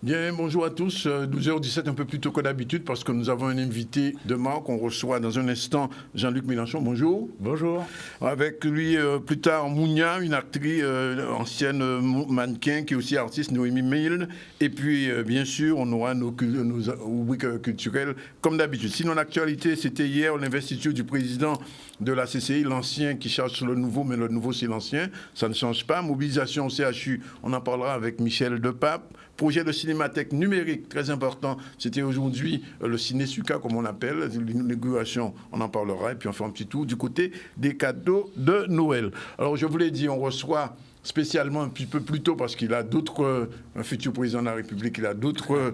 Bien, bonjour à tous. 12h17, un peu plus tôt que d'habitude, parce que nous avons un invité de marque. On reçoit dans un instant Jean-Luc Mélenchon. Bonjour. Bonjour. Avec lui, plus tard, Mounia, une actrice ancienne mannequin, qui est aussi artiste, Noémie Milne. Et puis, bien sûr, on aura nos rubriques culturelles, comme d'habitude. Sinon, l'actualité, c'était hier l'investiture du président de la CCI, l'ancien qui charge sur le nouveau, mais le nouveau, c'est l'ancien. Ça ne change pas. Mobilisation au CHU, on en parlera avec Michel Depape. Projet de cinémathèque numérique, très important. C'était aujourd'hui le Ciné-Suca, comme on appelle. L'inauguration, on en parlera. Et puis on fait un petit tour du côté des cadeaux de Noël. Alors, je vous l'ai dit, on reçoit spécialement un petit peu plus tôt parce qu'il a d'autres, un futur président de la République, il a d'autres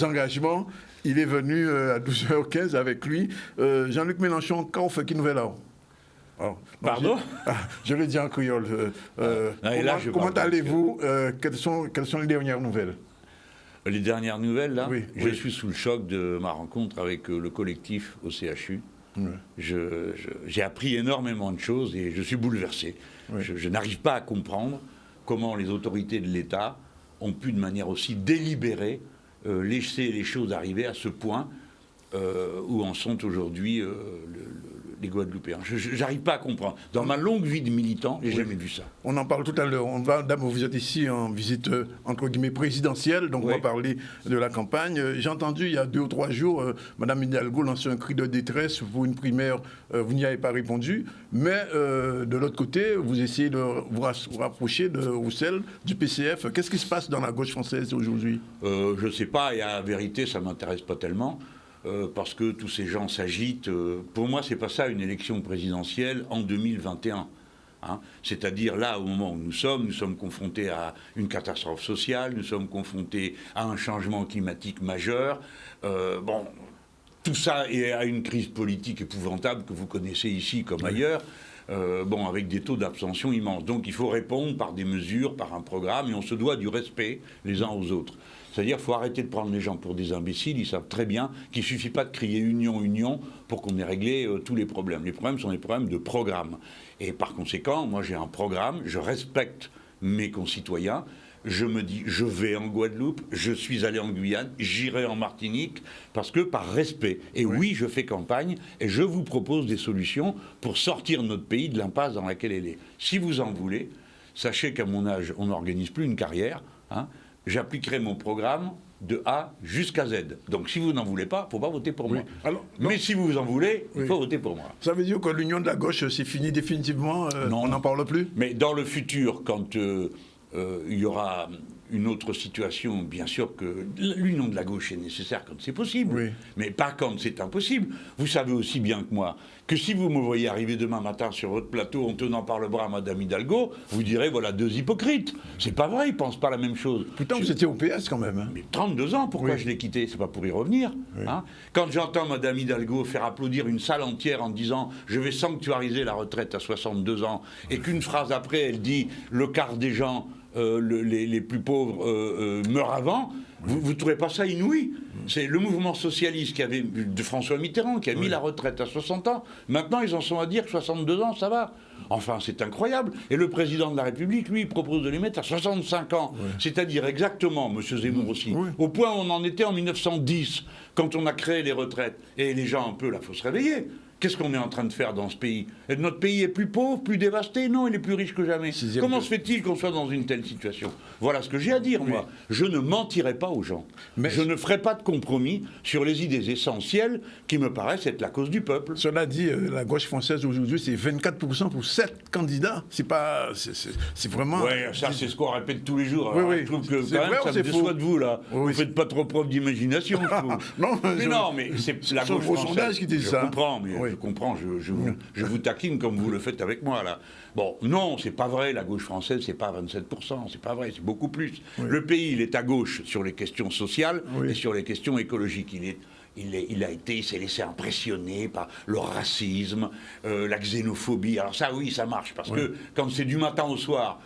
engagements. Il est venu à 12h15 avec lui. Jean-Luc Mélenchon, comment on fait qui nouvelle alors? Alors, pardon? Je le dis en créole. Comment allez-vous? Quelles sont les dernières nouvelles? Les dernières nouvelles, là, oui, je suis sous le choc de ma rencontre avec le collectif au CHU. Oui. J'ai appris énormément de choses et je suis bouleversé. Oui. Je n'arrive pas à comprendre comment les autorités de l'État ont pu, de manière aussi délibérée, laisser les choses arriver à ce point où en sont aujourd'hui les Guadeloupéens. Je n'arrive pas à comprendre. Dans ma longue vie de militant, je n'ai jamais vu ça. On en parle tout à l'heure. Vous êtes ici en visite, entre guillemets, présidentielle, donc on va parler de la campagne. J'ai entendu, il y a 2 ou 3 jours, Mme Hidalgo lancer un cri de détresse pour une primaire. Vous n'y avez pas répondu. Mais de l'autre côté, vous essayez de vous rapprocher de Roussel, du PCF. Qu'est-ce qui se passe dans la gauche française aujourd'hui? Je ne sais pas. Et à la vérité, ça ne m'intéresse pas tellement. Parce que tous ces gens s'agitent. Pour moi, c'est pas ça une élection présidentielle en 2021. Hein. C'est-à-dire là, au moment où nous sommes confrontés à une catastrophe sociale, nous sommes confrontés à un changement climatique majeur. Tout ça et à une crise politique épouvantable que vous connaissez ici comme ailleurs. Avec des taux d'abstention immenses. Donc il faut répondre par des mesures, par un programme, et on se doit du respect les uns aux autres. C'est-à-dire qu'il faut arrêter de prendre les gens pour des imbéciles. Ils savent très bien qu'il ne suffit pas de crier union, union pour qu'on ait réglé tous les problèmes. Les problèmes sont des problèmes de programme. Et par conséquent, moi j'ai un programme, je respecte mes concitoyens. Je me dis, je vais en Guadeloupe, je suis allé en Guyane, j'irai en Martinique, parce que par respect. Et oui, je fais campagne et je vous propose des solutions pour sortir notre pays de l'impasse dans laquelle elle est. Si vous en voulez, sachez qu'à mon âge, on n'organise plus une carrière. Hein. J'appliquerai mon programme de A jusqu'à Z. Donc si vous n'en voulez pas, il ne faut pas voter pour moi. Alors, mais si vous en voulez, il faut voter pour moi. Ça veut dire que l'union de la gauche, c'est fini définitivement? Non, on n'en parle plus? Mais dans le futur, quand il y aura une autre situation, bien sûr que l'union de la gauche est nécessaire quand c'est possible, mais pas quand c'est impossible. Vous savez aussi bien que moi que si vous me voyez arriver demain matin sur votre plateau en tenant par le bras Mme Hidalgo, vous direz voilà 2 hypocrites. C'est pas vrai, ils pensent pas la même chose. Pourtant, vous étiez au PS quand même. Hein. Mais 32 ans, pourquoi je l'ai quitté? C'est pas pour y revenir. Hein. Quand j'entends Mme Hidalgo faire applaudir une salle entière en disant je vais sanctuariser la retraite à 62 ans, et qu'une phrase après elle dit le quart des gens les plus pauvres meurent avant, vous ne trouvez pas ça inouï? C'est le mouvement socialiste de François Mitterrand qui a mis la retraite à 60 ans. Maintenant, ils en sont à dire que 62 ans, ça va. Enfin, c'est incroyable. Et le président de la République, lui, propose de les mettre à 65 ans. C'est-à-dire exactement, M. Zemmour aussi, au point où on en était en 1910, quand on a créé les retraites. Et les gens, un peu, là, il faut se réveiller. Qu'est-ce qu'on est en train de faire dans ce pays? Et notre pays est plus pauvre, plus dévasté? Non, il est plus riche que jamais. Comment se fait-il qu'on soit dans une telle situation? Voilà ce que j'ai à dire, moi. Je ne mentirai pas aux gens. Mais je ne ferai pas de compromis sur les idées essentielles qui me paraissent être la cause du peuple. Cela dit, la gauche française aujourd'hui, c'est 24% pour 7 candidats. C'est pas... C'est vraiment... Oui, ça, c'est ce qu'on répète tous les jours. Alors, je trouve que quand même, ça me déçoit de vous, là. Vous ne faites pas trop preuve d'imagination, je trouve. mais c'est la gauche française. Sondage qui dit ça. Je comprends, mais... Je comprends, je vous taquine comme vous le faites avec moi, là. Bon, non, c'est pas vrai, la gauche française, c'est pas 27%, c'est pas vrai, c'est beaucoup plus. Le pays, il est à gauche sur les questions sociales et sur les questions écologiques. il s'est laissé impressionner par le racisme, la xénophobie. Alors ça, oui, ça marche, parce que quand c'est du matin au soir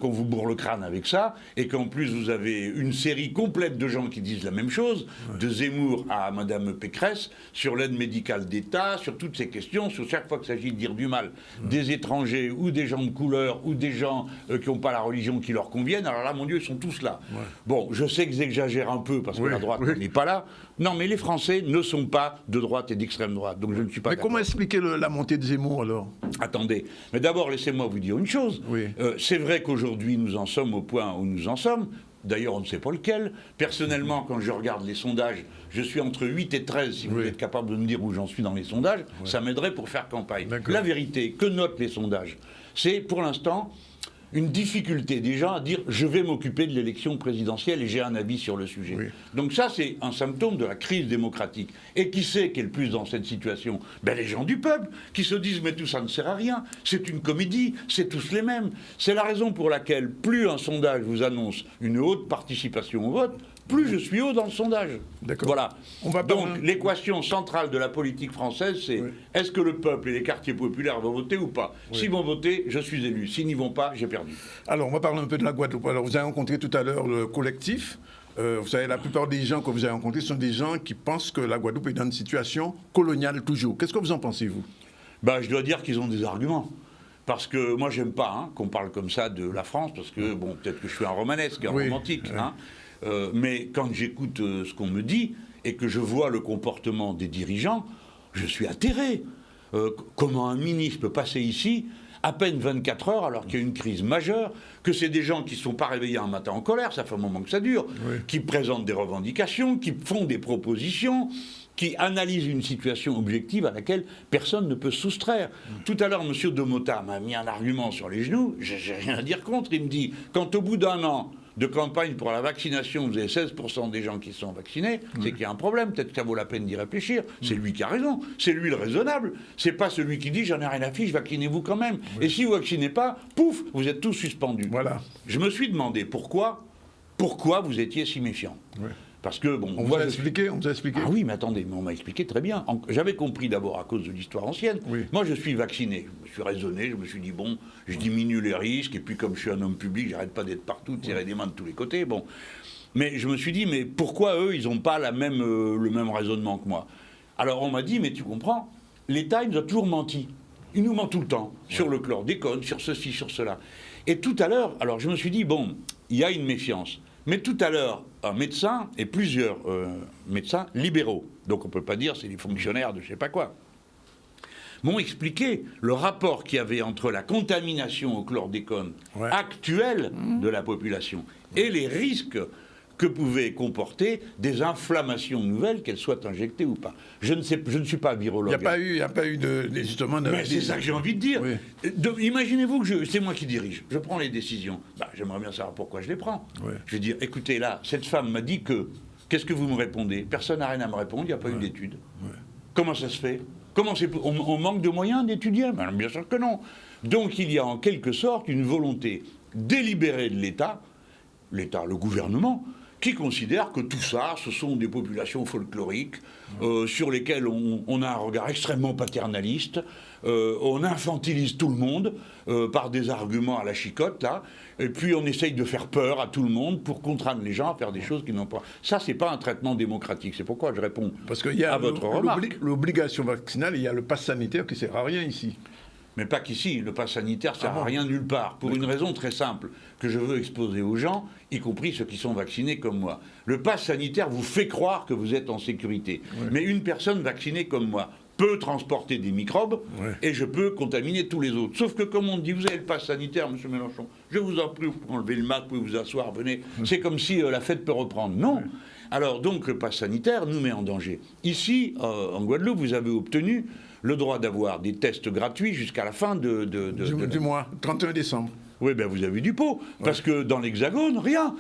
qu'on vous bourre le crâne avec ça, et qu'en plus vous avez une série complète de gens qui disent la même chose, de Zemmour à Madame Pécresse, sur l'aide médicale d'État, sur toutes ces questions, sur chaque fois qu'il s'agit de dire du mal des étrangers, ou des gens de couleur, ou des gens qui n'ont pas la religion qui leur convienne, alors là, mon Dieu, ils sont tous là. Bon, je sais que j'exagère un peu, parce que la droite n'est pas là. Non, mais les Français ne sont pas de droite et d'extrême droite, donc je ne suis pas d'accord. Mais comment expliquer la montée de Zemmour, alors? Attendez, mais d'abord, laissez-moi vous dire une chose. C'est vrai qu'aujourd'hui, nous en sommes au point où nous en sommes. D'ailleurs, on ne sait pas lequel. Personnellement, quand je regarde les sondages, je suis entre 8 et 13, si vous êtes capable de me dire où j'en suis dans les sondages, ça m'aiderait pour faire campagne. La vérité, que notent les sondages? C'est, pour l'instant, une difficulté des gens à dire « je vais m'occuper de l'élection présidentielle et j'ai un avis sur le sujet ». Donc ça, c'est un symptôme de la crise démocratique. Et qui c'est qui est le plus dans cette situation? Ben, les gens du peuple, qui se disent « mais tout ça ne sert à rien, c'est une comédie, c'est tous les mêmes ». C'est la raison pour laquelle plus un sondage vous annonce une haute participation au vote, plus je suis haut dans le sondage. Voilà. Donc l'équation centrale de la politique française, c'est est-ce que le peuple et les quartiers populaires vont voter ou pas? S'ils vont voter, je suis élu. S'ils n'y vont pas, j'ai perdu. Alors, on va parler un peu de la Guadeloupe. Alors, vous avez rencontré tout à l'heure le collectif. Vous savez, la plupart des gens que vous avez rencontrés sont des gens qui pensent que la Guadeloupe est dans une situation coloniale toujours. Qu'est-ce que vous en pensez, vous? Ben, je dois dire qu'ils ont des arguments. Parce que moi, j'aime pas qu'on parle comme ça de la France, parce que, bon, peut-être que je suis un romanesque, un romantique, mais quand j'écoute ce qu'on me dit et que je vois le comportement des dirigeants, je suis atterré. Comment un ministre peut passer ici à peine 24 heures alors qu'il y a une crise majeure, que c'est des gens qui ne sont pas réveillés un matin en colère, ça fait un moment que ça dure, qui présentent des revendications, qui font des propositions, qui analysent une situation objective à laquelle personne ne peut se soustraire. Tout à l'heure, M. Domota m'a mis un argument sur les genoux, j'ai rien à dire contre, il me dit, quand au bout d'un an de campagne pour la vaccination, vous avez 16% des gens qui sont vaccinés, c'est qu'il y a un problème, peut-être que ça vaut la peine d'y réfléchir. C'est lui qui a raison, c'est lui le raisonnable, c'est pas celui qui dit j'en ai rien à fiche, vaccinez-vous quand même. Et si vous vaccinez pas, pouf, vous êtes tous suspendus. Voilà. Je me suis demandé pourquoi vous étiez si méfiant. Parce que, bon, on vous a expliqué. Ah oui, mais attendez, on m'a expliqué très bien. J'avais compris d'abord à cause de l'histoire ancienne. Moi, je suis vacciné. Je me suis raisonné, je me suis dit, bon, je diminue les risques, et puis comme je suis un homme public, j'arrête pas d'être partout, de tirer des mains de tous les côtés. Bon. Mais je me suis dit, mais pourquoi eux, ils n'ont pas le même raisonnement que moi? Alors on m'a dit, mais tu comprends, l'État, il nous a toujours menti. Il nous ment tout le temps, sur le chlordécone, sur ceci, sur cela. Et tout à l'heure, alors je me suis dit, bon, il y a une méfiance. Mais tout à l'heure, un médecin et plusieurs médecins libéraux, donc on ne peut pas dire c'est des fonctionnaires de je ne sais pas quoi, m'ont expliqué le rapport qu'il y avait entre la contamination au chlordécone actuelle de la population et les risques que pouvaient comporter des inflammations nouvelles, qu'elles soient injectées ou pas. Je ne suis pas virologue. Il n'y a pas eu justement... Mais c'est ça que j'ai envie de dire. Imaginez-vous que c'est moi qui dirige. Je prends les décisions. J'aimerais bien savoir pourquoi je les prends. Je vais dire, écoutez, là, cette femme m'a dit que... Qu'est-ce que vous me répondez? Personne n'a rien à me répondre, il n'y a pas eu d'études. Comment ça se fait? On manque de moyens d'étudier? Bien sûr que non. Donc il y a en quelque sorte une volonté délibérée de l'État, le gouvernement, qui considèrent que tout ça, ce sont des populations folkloriques sur lesquelles on a un regard extrêmement paternaliste, on infantilise tout le monde par des arguments à la chicotte, là, et puis on essaye de faire peur à tout le monde pour contraindre les gens à faire des choses qu'ils n'ont pas. Ça, c'est pas un traitement démocratique, c'est pourquoi je réponds à votre remarque. L'obligation vaccinale, il y a le pass sanitaire qui ne sert à rien ici. Mais pas qu'ici, le pass sanitaire ne sert à rien nulle part, pour une raison très simple, que je veux exposer aux gens, y compris ceux qui sont vaccinés comme moi. Le pass sanitaire vous fait croire que vous êtes en sécurité. Mais une personne vaccinée comme moi peut transporter des microbes, et je peux contaminer tous les autres. Sauf que, comme on dit, vous avez le pass sanitaire, M. Mélenchon, je vous en prie, vous pouvez enlever le masque, vous pouvez vous asseoir, venez. C'est comme si la fête peut reprendre. Non. Alors, donc, le pass sanitaire nous met en danger. Ici, en Guadeloupe, vous avez obtenu le droit d'avoir des tests gratuits jusqu'à la fin du mois, 31 décembre. Oui, ben vous avez du pot, parce que dans l'Hexagone, rien.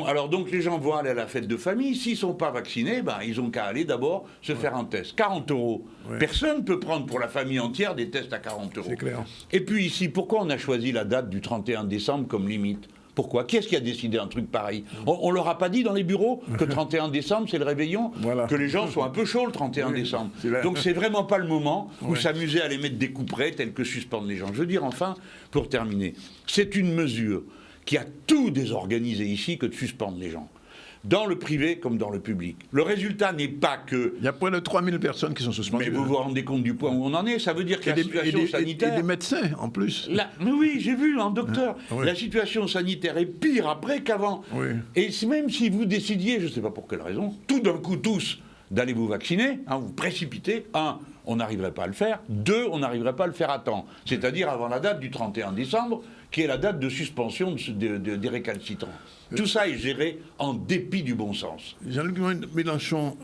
Alors donc les gens vont aller à la fête de famille, s'ils ne sont pas vaccinés, ben, ils n'ont qu'à aller d'abord se faire un test. 40 €. Personne ne peut prendre pour la famille entière des tests à 40 €. C'est clair. Et puis ici, pourquoi on a choisi la date du 31 décembre comme limite? Pourquoi? Qui est-ce qui a décidé un truc pareil? On leur a pas dit dans les bureaux que 31 décembre, c'est le réveillon? Voilà. Que les gens sont un peu chauds le 31 décembre. Donc c'est vraiment pas le moment où s'amuser à les mettre des couperets tels que suspendre les gens. Je veux dire enfin, pour terminer, c'est une mesure qui a tout désorganisé ici que de suspendre les gens. Dans le privé comme dans le public. Le résultat n'est pas que... Il y a près de 3000 personnes qui sont suspendues. Mais vous vous rendez compte du point où on en est? Ça veut dire que la situation sanitaire... Et des médecins, en plus. Mais oui, j'ai vu, un docteur. Oui. La situation sanitaire est pire après qu'avant. Oui. Et même si vous décidiez, je ne sais pas pour quelle raison, tout d'un coup tous, d'aller vous vacciner, vous précipitez, on n'arriverait pas à le faire, 2, on n'arriverait pas à le faire à temps. C'est-à-dire avant la date du 31 décembre, qui est la date de suspension des récalcitrants. Tout ça est géré en dépit du bon sens. Jean-Luc Mélenchon,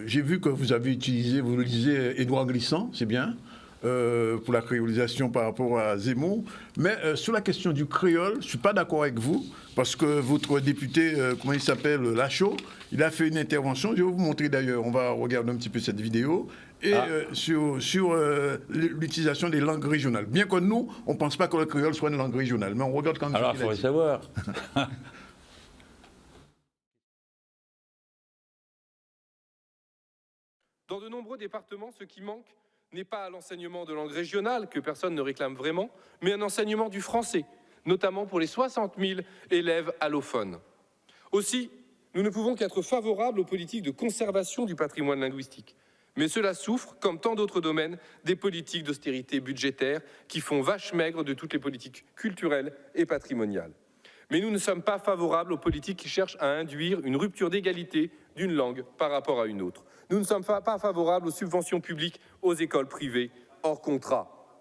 j'ai vu que vous avez utilisé, vous le disiez, Édouard Glissant, c'est bien, pour la créolisation par rapport à Zemmour. Mais sur la question du créole, je ne suis pas d'accord avec vous, parce que votre député, comment il s'appelle, Lachaud, il a fait une intervention, je vais vous montrer d'ailleurs, on va regarder un petit peu cette vidéo, et sur l'utilisation des langues régionales. Bien que nous, on ne pense pas que le créole soit une langue régionale, mais on regarde quand même. Alors il faudrait savoir. Dans de nombreux départements, ce qui manque n'est pas l'enseignement de langue régionale, que personne ne réclame vraiment, mais un enseignement du français, notamment pour les 60 000 élèves allophones. Aussi, nous ne pouvons qu'être favorables aux politiques de conservation du patrimoine linguistique. Mais cela souffre, comme tant d'autres domaines, des politiques d'austérité budgétaire qui font vache maigre de toutes les politiques culturelles et patrimoniales. Mais nous ne sommes pas favorables aux politiques qui cherchent à induire une rupture d'égalité d'une langue par rapport à une autre. Nous ne sommes pas favorables aux subventions publiques aux écoles privées hors contrat.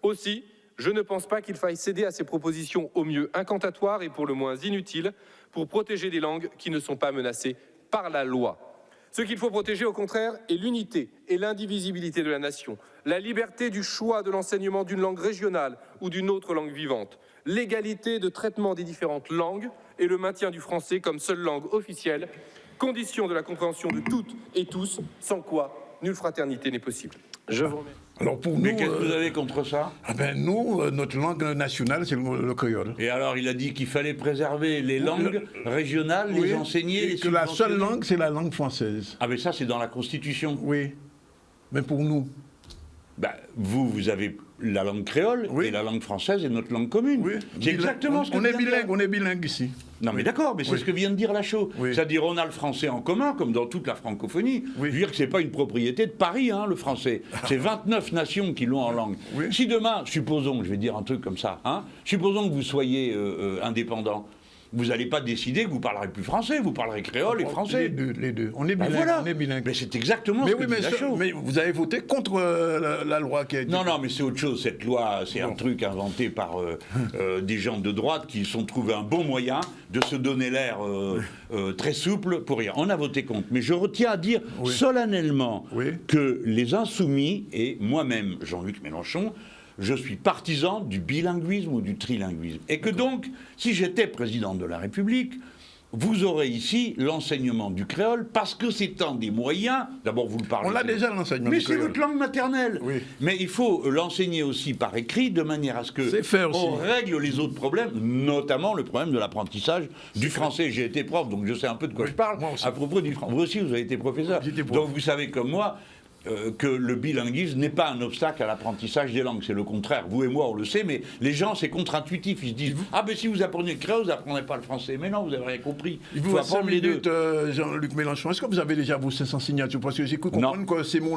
Aussi, je ne pense pas qu'il faille céder à ces propositions au mieux incantatoires et pour le moins inutiles pour protéger des langues qui ne sont pas menacées par la loi. Ce qu'il faut protéger, au contraire, est l'unité et l'indivisibilité de la nation, la liberté du choix de l'enseignement d'une langue régionale ou d'une autre langue vivante, l'égalité de traitement des différentes langues et le maintien du français comme seule langue officielle, condition de la compréhension de toutes et tous, sans quoi nulle fraternité n'est possible. Je vous remercie. Alors pour Mais nous, qu'est-ce que vous avez contre ça? Nous, notre langue nationale, c'est le créole. Et alors, il a dit qu'il fallait préserver les langues régionales, les enseigner, et les que la seule subventionner. langue, c'est la langue française. Ah mais ça, c'est dans la Constitution. Oui. Mais pour nous. Vous avez la langue créole et la langue française est notre langue commune. Oui. C'est exactement ce que on est vient de dire. bilingue, on est bilingue ici. Non mais d'accord, mais c'est ce que vient de dire Lachaud. Oui. C'est-à-dire on a le français en commun, comme dans toute la francophonie. Oui. Je veux dire que c'est pas une propriété de Paris, le français. C'est 29 nations qui l'ont en langue. Oui. Si demain, supposons, je vais dire un truc comme ça, supposons que vous soyez indépendant, vous n'allez pas décider que vous parlerez plus français, vous parlerez créole et français. Les deux. On est bilingue. Voilà. On est bilingue. Mais c'est exactement ce que dit Lachaud. Mais vous avez voté contre la loi qui a été... Non, mais c'est autre chose. Cette loi, c'est un truc inventé par des gens de droite qui se sont trouvés un bon moyen de se donner l'air très souple pour rien. On a voté contre. Mais je retiens à dire solennellement que les Insoumis et moi-même, Jean-Luc Mélenchon, je suis partisan du bilinguisme ou du trilinguisme. Et que donc, si j'étais président de la République, vous aurez ici l'enseignement du créole, parce que c'est un des moyens, d'abord vous le parlez... On l'a déjà l'enseignement du créole. Mais c'est votre langue maternelle. Oui. Mais il faut l'enseigner aussi par écrit, de manière à ce que on règle les autres problèmes, notamment le problème de l'apprentissage du français. J'ai été prof, donc je sais un peu de quoi je parle. À propos du français. Vous aussi, vous avez été professeur. Donc vous savez comme moi... que le bilinguisme n'est pas un obstacle à l'apprentissage des langues. C'est le contraire. Vous et moi, on le sait, mais les gens, c'est contre-intuitif. Ils se disent « Ah, ben si vous apprenez le créole, vous n'apprendrez pas le français. » Mais non, vous n'avez rien compris. Il faut apprendre les deux. Jean-Luc Mélenchon, est-ce que vous avez déjà vos 500 signatures? Parce que j'ai cru comprendre que Zemmour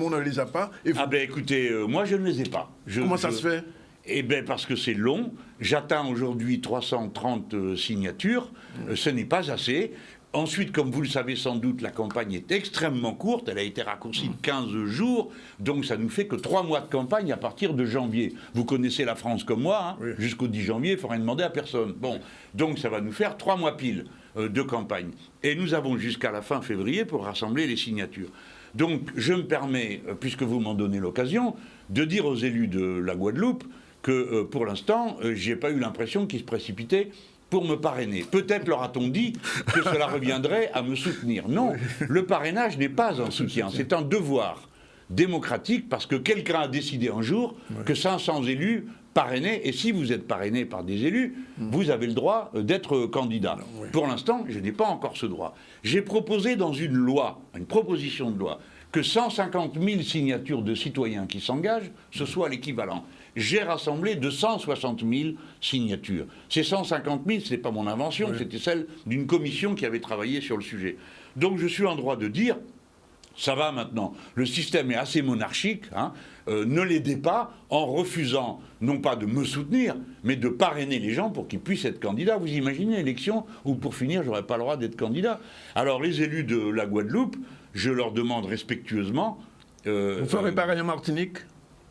ne les a pas. Et vous... Ah ben écoutez, moi, je ne les ai pas. Comment ça se fait? Eh bien, parce que c'est long. J'atteins aujourd'hui 330 signatures. Ce n'est pas assez. Ensuite, comme vous le savez sans doute, la campagne est extrêmement courte. Elle a été raccourcie de 15 jours. Donc, ça nous fait que 3 mois de campagne à partir de janvier. Vous connaissez la France comme moi. Jusqu'au 10 janvier, il ne faut rien demander à personne. Bon, donc ça va nous faire 3 mois pile de campagne. Et nous avons jusqu'à la fin février pour rassembler les signatures. Donc, je me permets, puisque vous m'en donnez l'occasion, de dire aux élus de la Guadeloupe que, pour l'instant, je n'ai pas eu l'impression qu'ils se précipitaient pour me parrainer. Peut-être leur a-t-on dit que cela reviendrait à me soutenir. Non, le parrainage n'est pas un soutien, c'est un devoir démocratique, parce que quelqu'un a décidé un jour que 500 élus parrainé, et si vous êtes parrainé par des élus, vous avez le droit d'être candidat. Oui. Pour l'instant, je n'ai pas encore ce droit. J'ai proposé dans une loi, une proposition de loi, que 150 000 signatures de citoyens qui s'engagent, ce soit l'équivalent. J'ai rassemblé 260 000 signatures. Ces 150 000, ce n'est pas mon invention, Oui. c'était celle d'une commission qui avait travaillé sur le sujet. Donc je suis en droit de dire, ça va maintenant, le système est assez monarchique, hein, ne l'aidez pas en refusant, non pas de me soutenir, mais de parrainer les gens pour qu'ils puissent être candidats. Vous imaginez l'élection où, pour finir, je n'aurais pas le droit d'être candidat. Alors les élus de la Guadeloupe, je leur demande respectueusement... Vous ferez pareil en Martinique?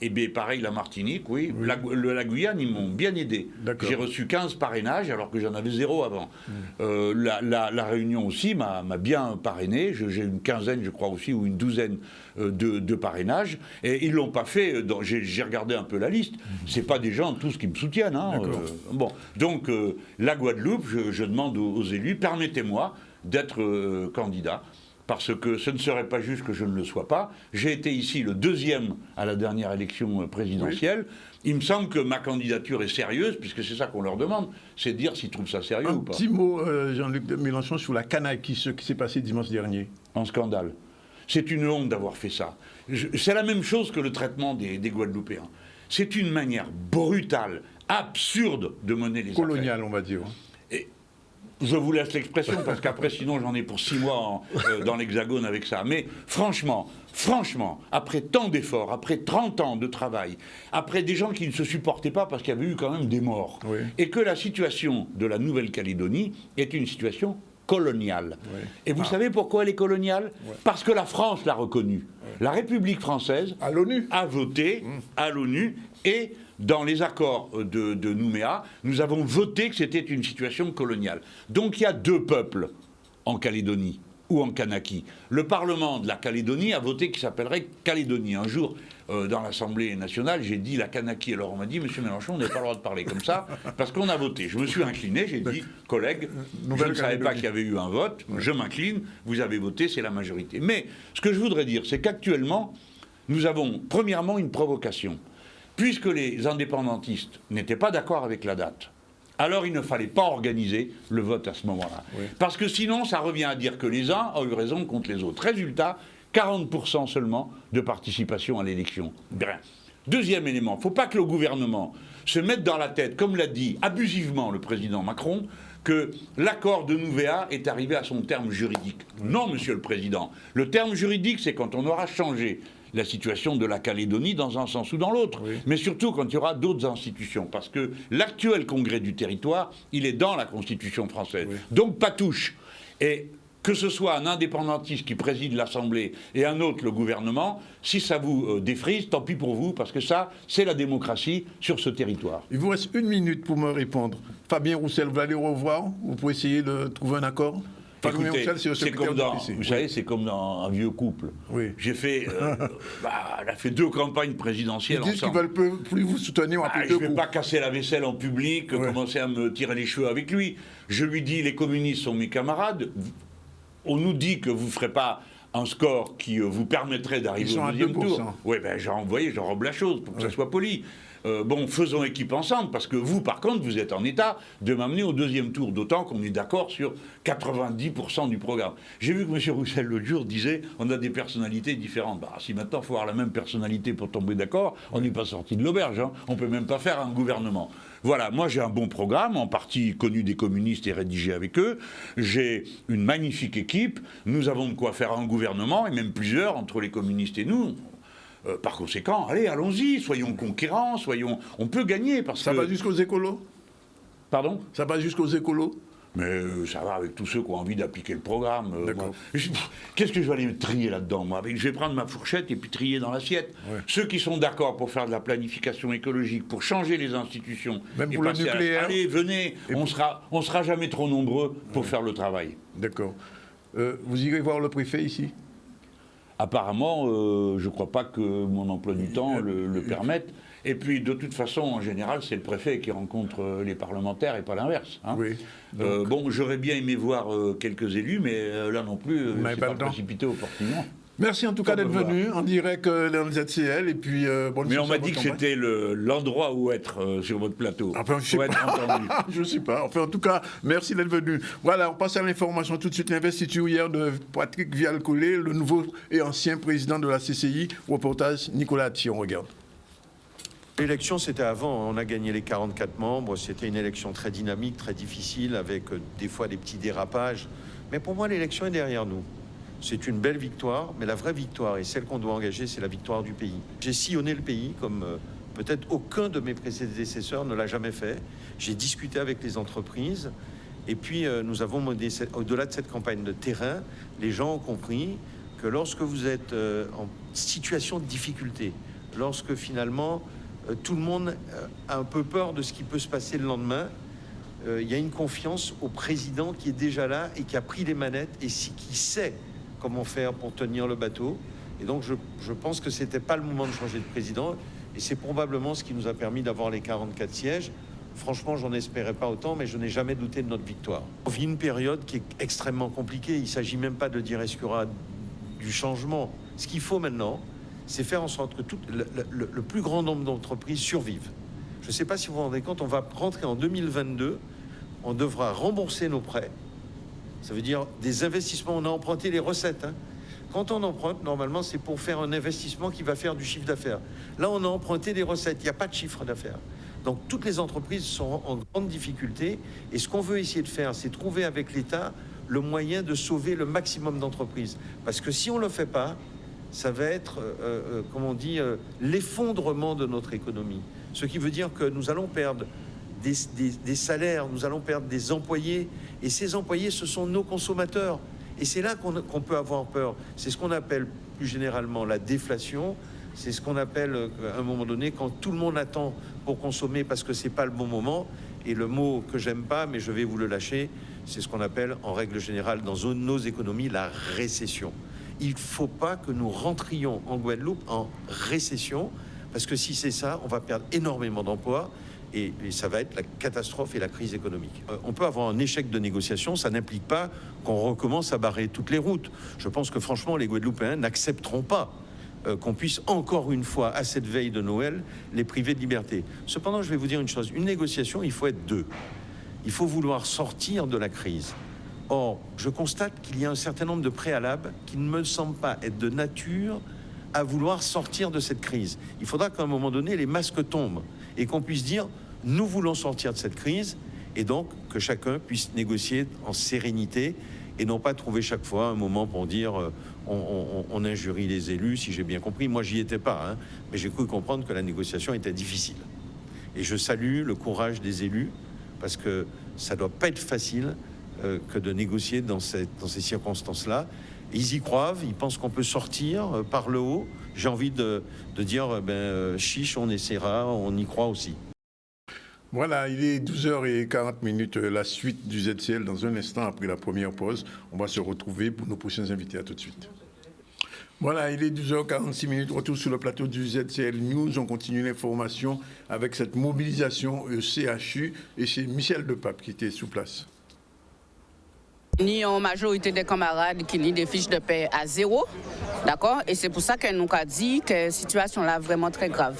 Eh bien, pareil, la Martinique, oui. La Guyane, ils m'ont bien aidé. J'ai reçu 15 parrainages, alors que j'en avais 0 avant. La Réunion aussi m'a bien parrainé. J'ai une quinzaine, je crois aussi, ou une douzaine de parrainages. Et ils ne l'ont pas fait. J'ai regardé un peu la liste. Ce n'est pas des gens tous qui me soutiennent. Hein, bon. Donc, la Guadeloupe, je demande aux élus, permettez-moi d'être candidat. Parce que ce ne serait pas juste que je ne le sois pas. J'ai été ici le 2e à la dernière élection présidentielle. Oui. Il me semble que ma candidature est sérieuse, puisque c'est ça qu'on leur demande, c'est de dire s'ils trouvent ça sérieux ou pas. Un petit mot, Jean-Luc Mélenchon, sur la Kanaky, ce qui s'est passé dimanche dernier. Un scandale. C'est une honte d'avoir fait ça. C'est la même chose que le traitement des Guadeloupéens. C'est une manière brutale, absurde de mener les coloniale, affaires. On va dire. Je vous laisse l'expression, parce qu'après, sinon, j'en ai pour 6 mois dans l'Hexagone avec ça. Mais franchement, après tant d'efforts, après 30 ans de travail, après des gens qui ne se supportaient pas parce qu'il y avait eu quand même des morts, oui. Et que la situation de la Nouvelle-Calédonie est une situation coloniale. Oui. Et vous savez pourquoi elle est coloniale ? Oui. Parce que la France l'a reconnue. Oui. La République française a voté à l'ONU et... Dans les accords de Nouméa, nous avons voté que c'était une situation coloniale. Donc il y a 2 peuples en Calédonie ou en Kanaky. Le Parlement de la Calédonie a voté qu'il s'appellerait Calédonie. Un jour, dans l'Assemblée nationale, j'ai dit la Kanaky. Alors on m'a dit, monsieur Mélenchon, on n'a pas le droit de parler comme ça, parce qu'on a voté. Je me suis incliné, j'ai dit, collègues, je ne savais pas qu'il y avait eu un vote, je m'incline, vous avez voté, c'est la majorité. Mais ce que je voudrais dire, c'est qu'actuellement, nous avons premièrement une provocation. Puisque les indépendantistes n'étaient pas d'accord avec la date, alors il ne fallait pas organiser le vote à ce moment-là. Oui. Parce que sinon, ça revient à dire que les uns ont eu raison contre les autres. Résultat, 40% seulement de participation à l'élection. Bien. Deuxième élément, il ne faut pas que le gouvernement se mette dans la tête, comme l'a dit abusivement le président Macron, que l'accord de Nouméa est arrivé à son terme juridique. Oui. Non, monsieur le président. Le terme juridique, c'est quand on aura changé la situation de la Calédonie dans un sens ou dans l'autre, oui. Mais surtout quand il y aura d'autres institutions, parce que l'actuel congrès du territoire, il est dans la Constitution française. Oui. Donc pas touche. Et que ce soit un indépendantiste qui préside l'Assemblée et un autre le gouvernement, si ça vous défrise, tant pis pour vous, parce que ça, c'est la démocratie sur ce territoire. Il vous reste 1 minute pour me répondre. Fabien Roussel, vous allez au revoir? Vous pouvez essayer de trouver un accord? Écoutez, c'est comme dans, vous savez, c'est comme dans un vieux couple. Oui. J'ai fait, elle a fait 2 campagnes présidentielles ensemble. Ils disent qu'ils ne veulent plus vous soutenir après 2 coups. Je ne vais pas casser la vaisselle en public, commencer à me tirer les cheveux avec lui. Je lui dis, les communistes sont mes camarades. On nous dit que vous ne ferez pas un score qui vous permettrait d'arriver au 2e tour. Oui, ben j'enrobe la chose pour que ça soit poli. Bon, faisons équipe ensemble, parce que vous, par contre, vous êtes en état de m'amener au 2e tour, d'autant qu'on est d'accord sur 90% du programme. J'ai vu que M. Roussel, l'autre jour, disait on a des personnalités différentes. Bah, si maintenant il faut avoir la même personnalité pour tomber d'accord, on n'est pas sorti de l'auberge. Hein. On ne peut même pas faire un gouvernement. Voilà, moi j'ai un bon programme, en partie connu des communistes et rédigé avec eux. J'ai une magnifique équipe. Nous avons de quoi faire un gouvernement, et même plusieurs, entre les communistes et nous. Par conséquent, allez, allons-y, soyons conquérants, on peut gagner. Ça va jusqu'aux écolos? Pardon? Ça va jusqu'aux écolos? Mais ça va avec tous ceux qui ont envie d'appliquer le programme. Qu'est-ce que je vais aller trier là-dedans, moi? Je vais prendre ma fourchette et puis trier dans l'assiette. Ouais. Ceux qui sont d'accord pour faire de la planification écologique, pour changer les institutions, même pour le nucléaire. Allez, venez, on sera jamais trop nombreux pour faire le travail. D'accord. Vous irez voir le préfet ici? Apparemment, je ne crois pas que mon emploi du temps le permette. Et puis, de toute façon, en général, c'est le préfet qui rencontre les parlementaires et pas l'inverse. Hein. Oui. Bon, j'aurais bien aimé voir quelques élus, mais là non plus, c'est pas précipité opportunément. Merci en tout cas d'être venu en direct dans le ZCL et puis bonne Mais on m'a chance à dit que votre campagne. c'était l'endroit où être sur votre plateau. Enfin, Pour être entendu. je ne sais pas. Enfin, en tout cas, merci d'être venu. Voilà, on passe à l'information tout de suite. L'investiture hier de Patrick Vial-Collet, le nouveau et ancien président de la CCI. Reportage Nicolas Thion, regarde. L'élection, c'était avant. On a gagné les 44 membres. C'était une élection très dynamique, très difficile, avec des fois des petits dérapages. Mais pour moi, l'élection est derrière nous. C'est une belle victoire, mais la vraie victoire, et celle qu'on doit engager, c'est la victoire du pays. J'ai sillonné le pays comme peut-être aucun de mes prédécesseurs ne l'a jamais fait. J'ai discuté avec les entreprises. Et puis, nous avons mené, au-delà de cette campagne de terrain, les gens ont compris que lorsque vous êtes en situation de difficulté, lorsque finalement tout le monde a un peu peur de ce qui peut se passer le lendemain, il y a une confiance au président qui est déjà là et qui a pris les manettes et qui sait comment faire pour tenir le bateau. Et donc, je pense que c'était pas le moment de changer de président. Et c'est probablement ce qui nous a permis d'avoir les 44 sièges. Franchement, j'en espérais pas autant, mais je n'ai jamais douté de notre victoire. On vit une période qui est extrêmement compliquée. Il ne s'agit même pas de dire est-ce qu'il y aura du changement. Ce qu'il faut maintenant, c'est faire en sorte que le plus grand nombre d'entreprises survivent. Je ne sais pas si vous vous rendez compte, on va rentrer en 2022, on devra rembourser nos prêts. Ça veut dire des investissements, on a emprunté les recettes. Quand on emprunte, normalement, c'est pour faire un investissement qui va faire du chiffre d'affaires. Là, on a emprunté des recettes, il n'y a pas de chiffre d'affaires. Donc, toutes les entreprises sont en grande difficulté. Et ce qu'on veut essayer de faire, c'est trouver avec l'État le moyen de sauver le maximum d'entreprises. Parce que si on ne le fait pas, ça va être, comme on dit, l'effondrement de notre économie. Ce qui veut dire que nous allons perdre des salaires, nous allons perdre des employés. Et ces employés, ce sont nos consommateurs. Et c'est là qu'on peut avoir peur. C'est ce qu'on appelle plus généralement la déflation. C'est ce qu'on appelle, à un moment donné, quand tout le monde attend pour consommer parce que c'est pas le bon moment. Et le mot que j'aime pas, mais je vais vous le lâcher, c'est ce qu'on appelle, en règle générale, dans nos économies, la récession. Il ne faut pas que nous rentrions en Guadeloupe en récession, parce que si c'est ça, on va perdre énormément d'emplois. Et ça va être la catastrophe et la crise économique. On peut avoir un échec de négociation, ça n'implique pas qu'on recommence à barrer toutes les routes. Je pense que franchement, les Guadeloupéens n'accepteront pas qu'on puisse encore une fois, à cette veille de Noël, les priver de liberté. Cependant, je vais vous dire une chose, une négociation, il faut être deux. Il faut vouloir sortir de la crise. Or, je constate qu'il y a un certain nombre de préalables qui ne me semblent pas être de nature à vouloir sortir de cette crise. Il faudra qu'à un moment donné, les masques tombent et qu'on puisse dire « nous voulons sortir de cette crise » et donc que chacun puisse négocier en sérénité et non pas trouver chaque fois un moment pour dire on injurie les élus, si j'ai bien compris. Moi, j'y étais pas, mais j'ai cru comprendre que la négociation était difficile. Et je salue le courage des élus parce que ça doit pas être facile que de négocier dans ces circonstances-là. Ils y croient, ils pensent qu'on peut sortir par le haut. J'ai envie de dire, chiche, on essaiera, on y croit aussi. Voilà, il est 12h40, la suite du ZCL dans un instant après la première pause. On va se retrouver pour nos prochains invités. À tout de suite. Voilà, il est 12h46, retour sur le plateau du ZCL News. On continue l'information avec cette mobilisation CHU et c'est Michel Depape qui était sous place. Ni en majorité des camarades qui lisent des fiches de paie à zéro, d'accord? Et c'est pour ça qu'elle nous a dit que la situation là est vraiment très grave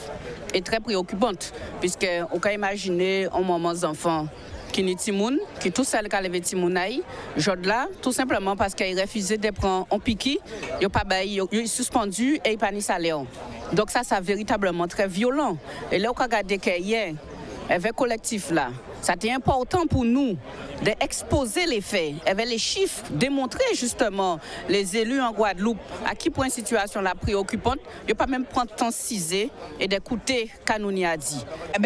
et très préoccupante, puisqu'on peut imaginer un moment d'enfant qui n'est timoun, qui tout seul qui a levé timounaï, jode là, tout simplement parce qu'il refusé de prendre un piqui, il pas bail, il est suspendu et il pas ni salaire. Donc ça véritablement très violent. Et là on regarde que hier avec collectif là, ça était important pour nous d'exposer les faits, avec les chiffres, démontrer justement les élus en Guadeloupe à qui point la situation là préoccupante, il ne pas même prendre temps cisé et d'écouter Kanouni a dit.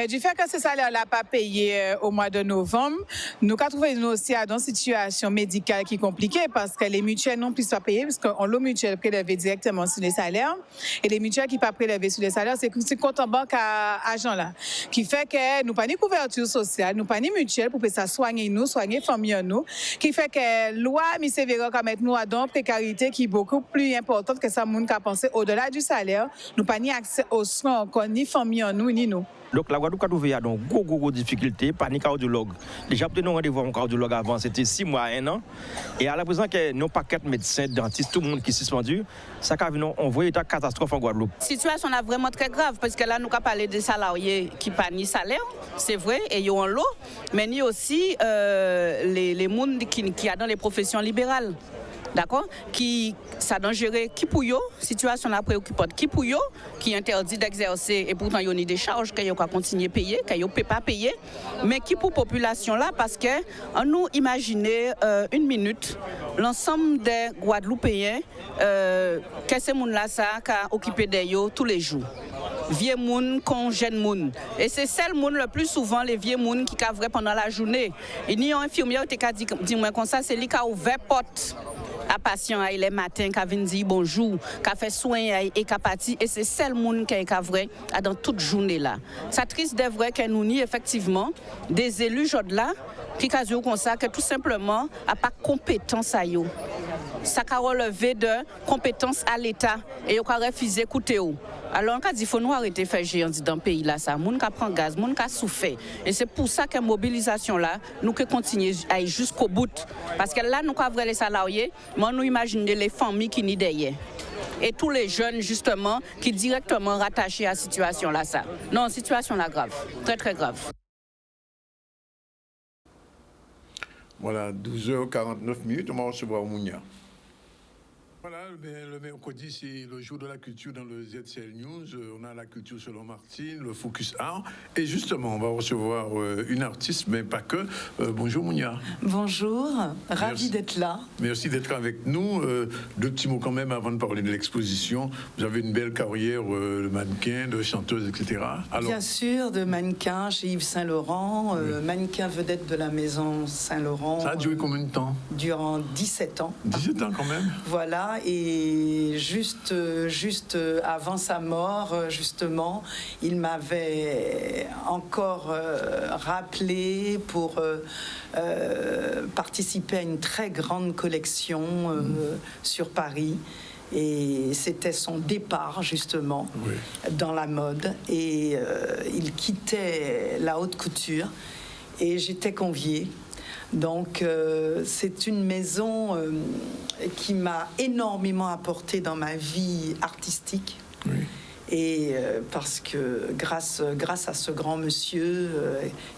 Du fait que ce salaire-là pas payé au mois de novembre, nous avons trouvé nous aussi dans une situation médicale qui est compliquée parce que les mutuelles non plus pas payées parce qu'on l'a mutuelle prélevée directement sur les salaires et les mutuelles qui pas prélevées sur les salaires, c'est compte en banque à agent là, qui fait que nous pas ni couverture sociale, nous pas ni mutuelle pour que ça soigne nous, soigner famille nous, qui fait que loi M. Véran va mettre nous à dans précarité qui est beaucoup plus importante que ça monde qui a pensé au-delà du salaire, nous pas ni accès aux soins encore ni famille nous ni nous. Donc la Guadeloupe a trouvé donc gros difficulté, pas ni cardiologue. Déjà pour nous rendez-vous un cardiologue avant, c'était 6 mois à 1 an. Et à la présent que nos paquets de médecins, dentistes, tout le monde qui est suspendu, ça a on voit une catastrophe en Guadeloupe. La situation est vraiment très grave parce que là nous avons parlé des salariés qui n'ont pas ni salaire, c'est vrai, et ils ont en lot, mais ni aussi les gens qui sont dans les professions libérales. D'accord, qui ça dangereux qui pour eux, situation là préoccupante qui pour eux, qui interdit d'exercer et pourtant ils ont des charges qu'ils ont continuer à payer, qu'ils ne peuvent pas payer, mais qui pour population là parce que on nous imaginer une minute l'ensemble des Guadeloupéens que ces gens là ça qu'a occupé d'eux tous les jours. Vieux moun con jeune moun et c'est celle moun le plus souvent les vieux moun qui cavraient pendant la journée. Il y a un infirmière qui a dit moi comme ça c'est lui qui a ouvert porte à patient les matins qui vient dire bonjour, qui fait soin et qui parti et c'est celle moun qui est vrai dans toute journée là. Ça triste de vrai que nous ni effectivement des élus là qui casent comme ça que tout simplement a pas compétence à yo. Ça a relevé de compétence à l'État et on a refusé d'écouter. Alors on a dit qu'il faut nous arrêter de faire géant dans le pays là ça, moun qui prend gaz, moun qui souffert et c'est pour ça que mobilisation là nous que continuer à aller jusqu'au bout parce que là nous avons les salariés, mais nous imaginons les familles qui n'y derrière. Et tous les jeunes justement qui directement rattachés à la situation là ça. Non, situation là grave, très très grave. Voilà, 12h49, on va recevoir Mounia. Voilà, le mercredi, c'est le jour de la culture dans le ZCL News. On a la culture selon Martine, le Focus Art. Et justement, on va recevoir une artiste, mais pas que. Bonjour Mounia. Bonjour, ravi d'être là. Merci d'être avec nous. 2 petits mots quand même avant de parler de l'exposition. Vous avez une belle carrière de mannequin, de chanteuse, etc. Alors, bien sûr, de mannequin chez Yves Saint Laurent, mannequin vedette de la maison Saint Laurent. Ça a duré combien de temps? Durant 17 ans. 17 ans quand même. Voilà. Et juste avant sa mort, justement, il m'avait encore rappelé pour participer à une très grande collection sur Paris. Et c'était son départ, justement, dans la mode. Et il quittait la haute couture. Et j'étais conviée. Donc, c'est une maison qui m'a énormément apporté dans ma vie artistique. Oui. Et parce que grâce à ce grand monsieur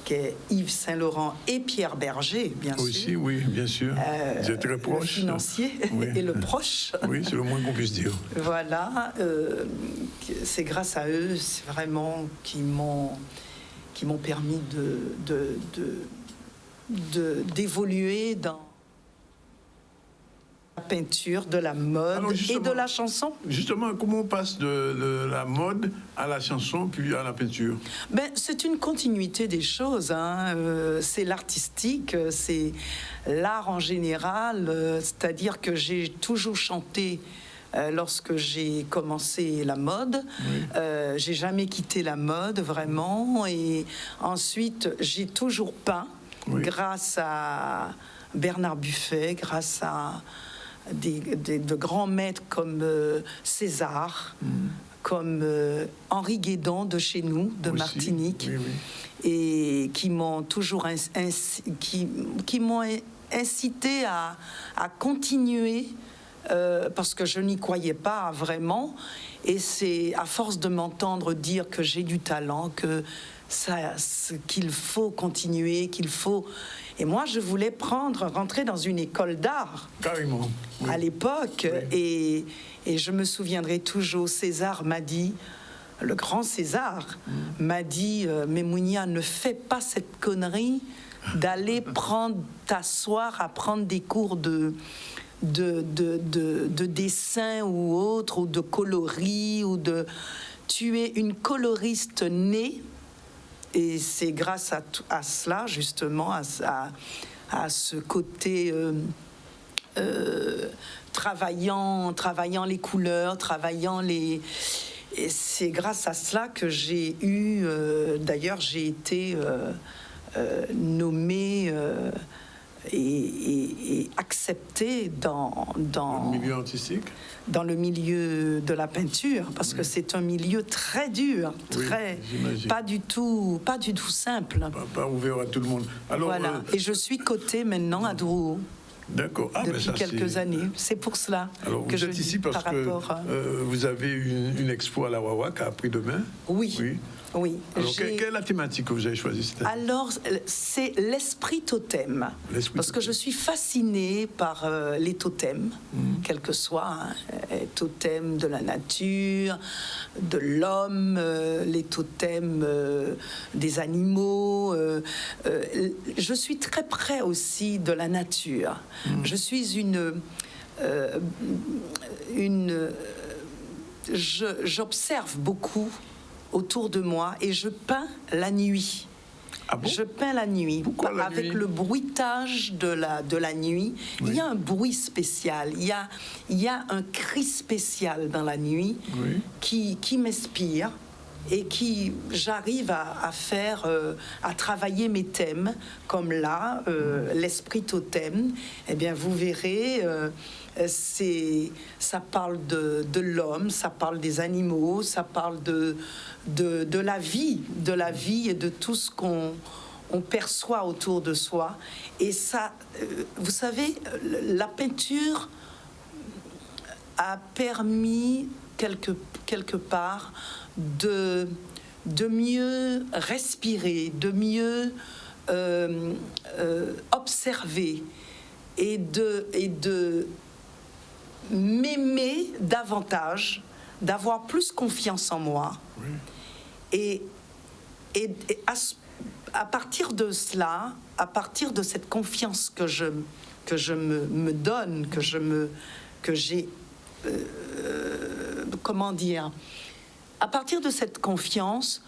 qui est Yves Saint Laurent et Pierre Berger, bien sûr. Aussi, oui, bien sûr. Vous êtes très proche. Le financier et le proche. Oui, c'est le moins qu'on puisse dire. Voilà, c'est grâce à eux, c'est vraiment qui m'ont permis d'évoluer dans la peinture, de la mode et de la chanson. Justement, comment on passe de la mode à la chanson puis à la peinture? C'est une continuité des choses. C'est l'artistique, c'est l'art en général. C'est-à-dire que j'ai toujours chanté lorsque j'ai commencé la mode. Oui. J'ai jamais quitté la mode, vraiment. Et ensuite, j'ai toujours peint. Oui. Grâce à Bernard Buffet, grâce à de grands maîtres comme César, comme Henri Guédon de chez nous, de aussi, Martinique, et qui m'ont toujours qui m'ont incité à continuer parce que je n'y croyais pas vraiment. Et c'est à force de m'entendre dire que j'ai du talent, qu'il faut continuer, qu'il faut... Et moi, je voulais rentrer dans une école d'art. Carrément. Oui. À l'époque. Oui. Et je me souviendrai toujours, César m'a dit, le grand César m'a dit, mais Mounia, ne fais pas cette connerie d'aller t'asseoir à prendre des cours de dessin ou autre, ou de coloris, tu es une coloriste née. Et c'est grâce à cela, justement, à ce côté travaillant les couleurs, Et c'est grâce à cela que j'ai eu... d'ailleurs, j'ai été nommée et accepté dans Le milieu artistique. dans le milieu de la peinture, parce que c'est un milieu très dur, très j'imagine. pas du tout simple. Pas ouvert à tout le monde. Alors, Voilà. Et je suis cotée maintenant à Drouot d'accord. Ah, ben depuis ça, quelques années. C'est pour cela Alors, que vous je êtes dis ici parce par que rapport à... vous avez une expo à la Wawak après-demain. Oui. Alors, J'ai- quelle est la thématique que vous avez choisie cette année? Alors, c'est l'esprit totem. L'esprit Parce que totem. je suis fascinée par les totems, quels que soient, totems de la nature, de l'homme, les totems des animaux. Je suis très près aussi de la nature. Je suis j'observe beaucoup autour de moi et je peins la nuit. Ah bon? Je peins la nuit. Pourquoi la avec nuit? le bruitage de la nuit. Oui. Il y a un bruit spécial, il y a un cri spécial dans la nuit Oui. qui m'inspire et qui j'arrive à faire, à travailler mes thèmes, comme là, l'esprit totem. Eh bien, vous verrez, ça parle de l'homme, ça parle des animaux, ça parle de la vie et de tout ce qu'on perçoit autour de soi. Et ça, vous savez, la peinture a permis quelque part de mieux respirer, de mieux observer et de m'aimer davantage, d'avoir plus confiance en moi. Et à partir de cela, à partir de cette confiance que je me donne, que j'ai, comment dire, à partir de cette confiance,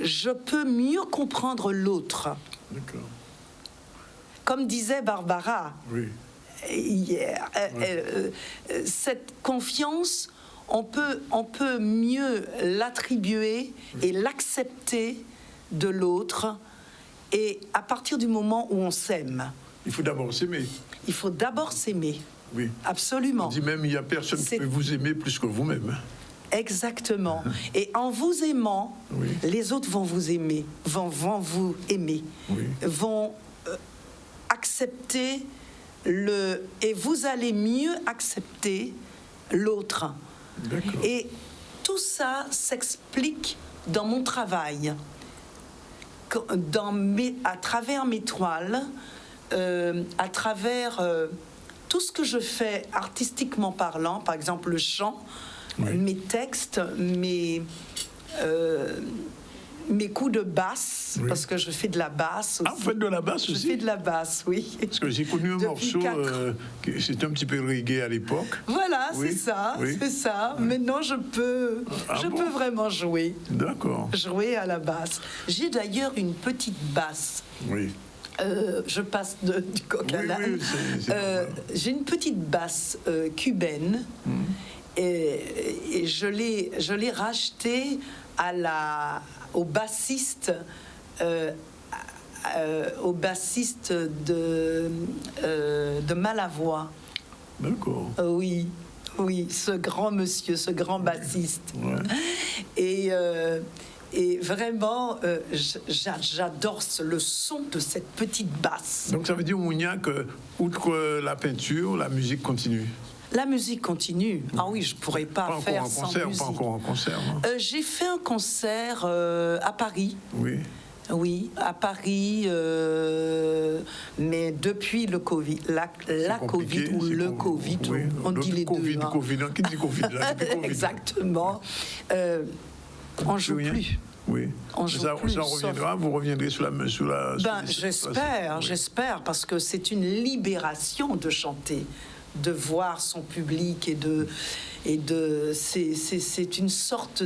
je peux mieux comprendre l'autre. D'accord. Comme disait Barbara Oui. hier, cette confiance, on peut mieux l'attribuer et l'accepter de l'autre. Et à partir du moment où on s'aime, Il faut d'abord s'aimer. il faut d'abord s'aimer. Oui. Absolument. On dit même il n'y a personne qui C'est- peut vous aimer plus que vous-même. Exactement. Et en vous aimant, Oui. les autres vont vous aimer, vont vous aimer, Oui. vont accepter et vous allez mieux accepter l'autre. D'accord. Et tout ça s'explique dans mon travail, à travers mes toiles, à travers tout ce que je fais artistiquement parlant, par exemple le chant, Oui. mes textes, mes coups de basse, Oui. parce que je fais de la basse aussi. Ah, vous faites de la basse Je aussi? fais de la basse, oui. Parce que j'ai connu un Depuis morceau, 4 c'était un petit peu reggae à l'époque. Voilà, Oui, c'est ça, oui. c'est ça. Maintenant, je peux bon? vraiment jouer D'accord. à la basse. J'ai d'ailleurs une petite basse. Oui. Je passe du coq à Oui, l'âne. oui, c'est normal. J'ai une petite basse cubaine et je l'ai rachetée au bassiste de Malavoie. D'accord. Oui, ce grand monsieur, ce grand bassiste. Ouais. Et vraiment, j'adore le son de cette petite basse. Donc ça veut dire, Mounia, que outre la peinture, la musique continue. La musique continue. Ah oui, je pourrais pas faire Pas sans musique. encore en concert. Non? J'ai fait un concert à Paris. Oui. Oui, à Paris, mais depuis le Covid, la compliqué, Covid ou c'est le com- Covid, oui, on le dit les Covid, deux. hein. Covid, qui dit Covid, là, qui dit Covid. Exactement. On joue Rien. plus. Oui. On joue ça, plus, ça reviendra, vous reviendrez sur la. Ben, j'espère, parce que c'est une libération de chanter, de voir son public c'est une sorte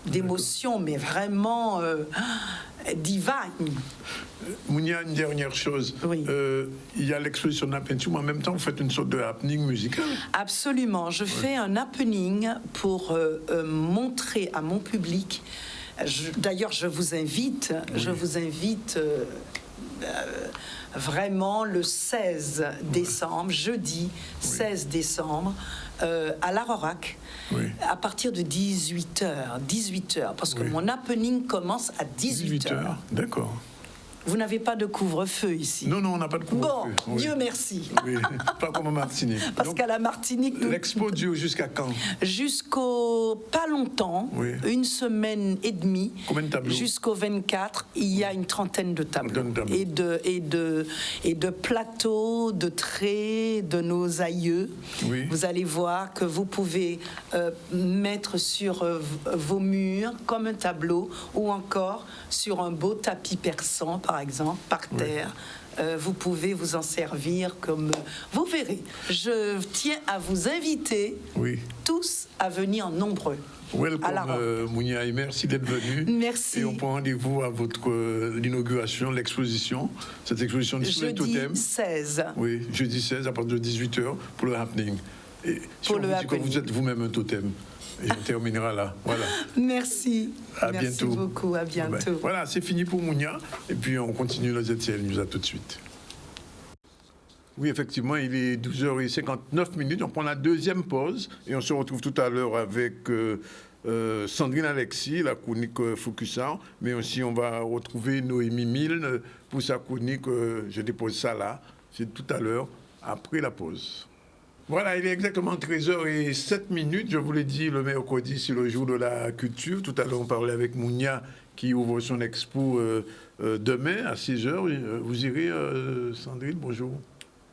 d'émotion, mais vraiment divine. Mounia, une dernière chose. Oui. Il y a l'exposition de la peinture, mais en même temps, vous faites une sorte de happening musical. Absolument. Je fais un happening pour montrer à mon public D'ailleurs, je vous invite vraiment le 16 décembre, jeudi 16 décembre, à l'Arorac, à partir de 18h, parce que mon happening commence à 18h. D'accord. Vous n'avez pas de couvre-feu ici? Non, on n'a pas de couvre-feu. Bon, Dieu merci. Oui, pas comme en Martinique. Parce qu'à la Martinique... L'expo dure jusqu'à quand? Jusqu'au... pas longtemps, une semaine et demie. Combien de tableaux? Jusqu'au 24, il y a une trentaine de tableaux. Et de plateaux, de traits de nos aïeux. Oui. Vous allez voir que vous pouvez mettre sur vos murs comme un tableau ou encore sur un beau tapis persan, par exemple, par terre. Vous pouvez vous en servir comme... Vous verrez, je tiens à vous inviter tous à venir nombreux. Welcome, Mounia, et merci d'être venu. Merci. Et on prend rendez-vous à l'inauguration, l'exposition, cette exposition de tous les totems. Jeudi 16. Oui, jeudi 16 à partir de 18h pour le happening. Et si on vous dit que vous êtes vous-même un totem. Et on terminera là. Voilà. Merci. Merci bientôt. Beaucoup. À bientôt. Voilà, c'est fini pour Mounia. Et puis on continue le ZCL News. À tout de suite. Oui, effectivement, il est 12h59. On prend la deuxième pause et on se retrouve tout à l'heure avec Sandrine Alexis, la chronique Focusard. Mais aussi, on va retrouver Noémie Milne pour sa chronique. Je dépose ça là. C'est tout à l'heure, après la pause. Voilà, il est exactement 13h07. Je vous l'ai dit, le mercredi, c'est le jour de la culture. Tout à l'heure, on parlait avec Mounia qui ouvre son expo demain à 6h. Vous irez, Sandrine, bonjour.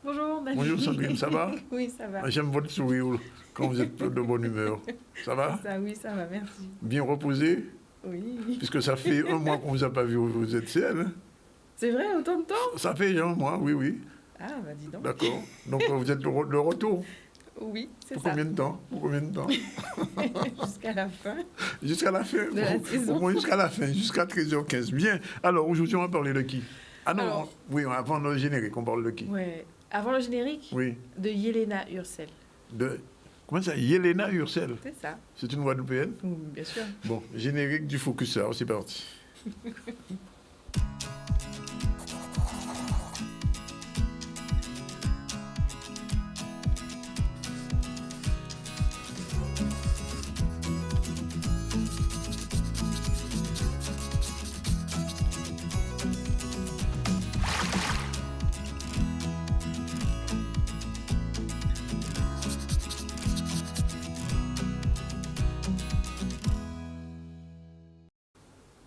Bonjour, David. Bonjour, Sandrine, ça va? Oui, ça va. J'aime votre sourire quand vous êtes de bonne humeur. Ça va? Oui, ça va, merci. Bien reposé? Oui. Puisque ça fait un mois qu'on ne vous a pas vu au ZCL. Hein? C'est vrai, autant de temps? Ça fait un mois, oui. Ah, bah dis donc. D'accord. Donc vous êtes de retour? Oui, c'est ça. Pour combien de temps? Jusqu'à la fin. Jusqu'à la fin? De la saison. Au moins jusqu'à la fin, jusqu'à 13h15. Bien. Alors, aujourd'hui, on va parler de qui? Ah non, alors, oui, avant le générique, on parle de qui? Ouais. Avant le générique? Oui. De Yelena Ursel. Comment ça? Yelena Ursel? C'est ça. C'est une Guadeloupéenne? Bien sûr. Bon, générique du Focuseur, c'est parti.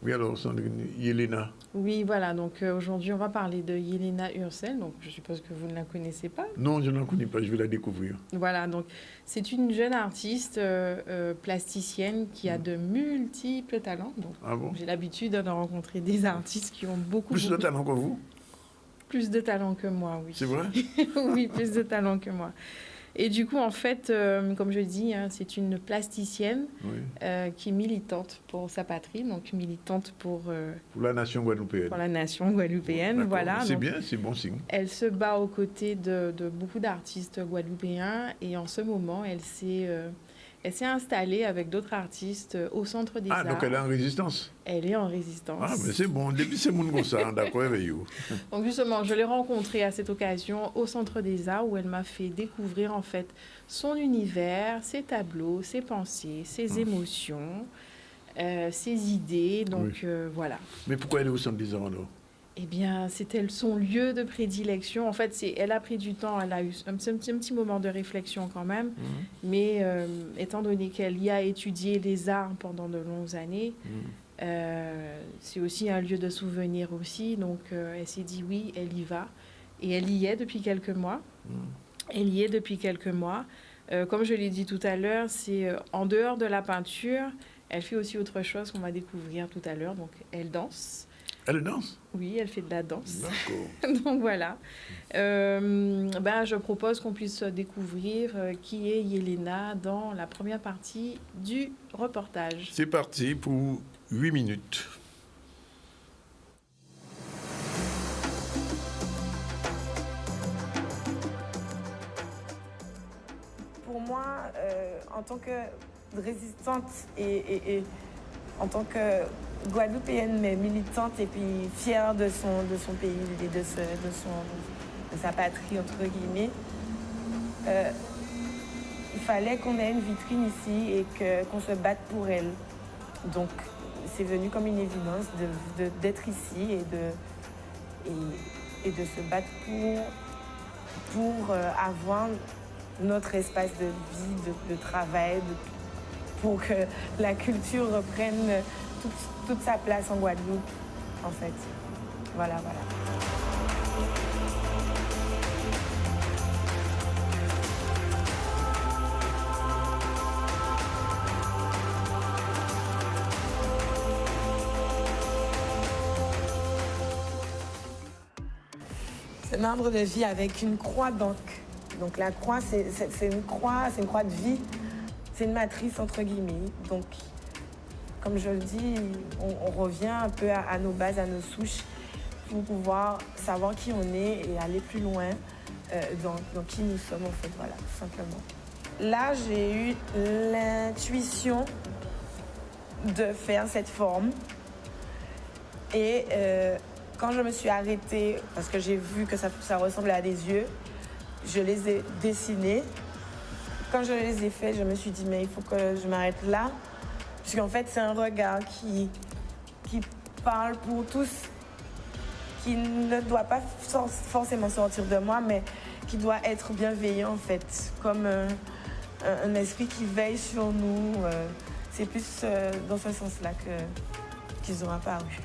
Oui, alors, Sandrine, Yelena. Oui, voilà. Donc aujourd'hui, on va parler de Yelena Ursel. Donc je suppose que vous ne la connaissez pas. Non, je ne la connais pas. Je vais la découvrir. Voilà. Donc c'est une jeune artiste plasticienne qui a de multiples talents. Donc ah bon? J'ai l'habitude de rencontrer des artistes qui ont beaucoup de talent que vous? Plus de talent que moi, oui. C'est vrai? Oui, plus de talent que moi. Et du coup, en fait, comme je dis, hein, c'est une plasticienne qui est militante pour sa patrie, donc militante pour la nation guadeloupéenne. Pour la nation guadeloupéenne, voilà. C'est bien, c'est bon signe. Elle se bat aux côtés de beaucoup d'artistes guadeloupéens et en ce moment, elle s'est installée avec d'autres artistes au Centre des Arts. Ah, donc elle est en résistance? Elle est en résistance. Ah, mais c'est bon, depuis c'est mon gros ça, d'accord, avec vous. Donc justement, je l'ai rencontrée à cette occasion au Centre des Arts où elle m'a fait découvrir en fait son univers, ses tableaux, ses pensées, ses émotions, ses idées, donc voilà. Mais pourquoi elle est au Centre des Arts alors? Eh bien, c'était son lieu de prédilection. En fait, elle a pris du temps, elle a eu un petit moment de réflexion quand même. Mais étant donné qu'elle y a étudié les arts pendant de longues années, c'est aussi un lieu de souvenir aussi. Donc, elle s'est dit oui, elle y va. Et elle y est depuis quelques mois. Comme je l'ai dit tout à l'heure, c'est en dehors de la peinture, elle fait aussi autre chose qu'on va découvrir tout à l'heure. Donc, elle danse. Elle danse? Oui, elle fait de la danse. D'accord. Donc voilà. Je propose qu'on puisse découvrir qui est Yelena dans la première partie du reportage. C'est parti pour 8 minutes. Pour moi, en tant que résistante et en tant que Guadeloupéenne, mais militante et puis fière de son pays et de sa patrie, entre guillemets. Il fallait qu'on ait une vitrine ici et qu'on se batte pour elle. Donc, c'est venu comme une évidence d'être ici et de se battre pour avoir notre espace de vie, de travail, pour que la culture reprenne toute sa place en Guadeloupe, en fait. Voilà. C'est un arbre de vie avec une croix donc. Donc la croix, c'est une croix de vie. C'est une matrice entre guillemets. Donc, comme je le dis, on revient un peu à nos bases, à nos souches, pour pouvoir savoir qui on est et aller plus loin dans qui nous sommes en fait, voilà, tout simplement. Là, j'ai eu l'intuition de faire cette forme. Et quand je me suis arrêtée, parce que j'ai vu que ça ressemblait à des yeux, je les ai dessinés. Quand je les ai faits, je me suis dit, mais il faut que je m'arrête là. Puisqu'en fait, c'est un regard qui parle pour tous, qui ne doit pas forcément sortir de moi, mais qui doit être bienveillant, en fait, comme un esprit qui veille sur nous. C'est plus dans ce sens-là qu'ils ont apparu.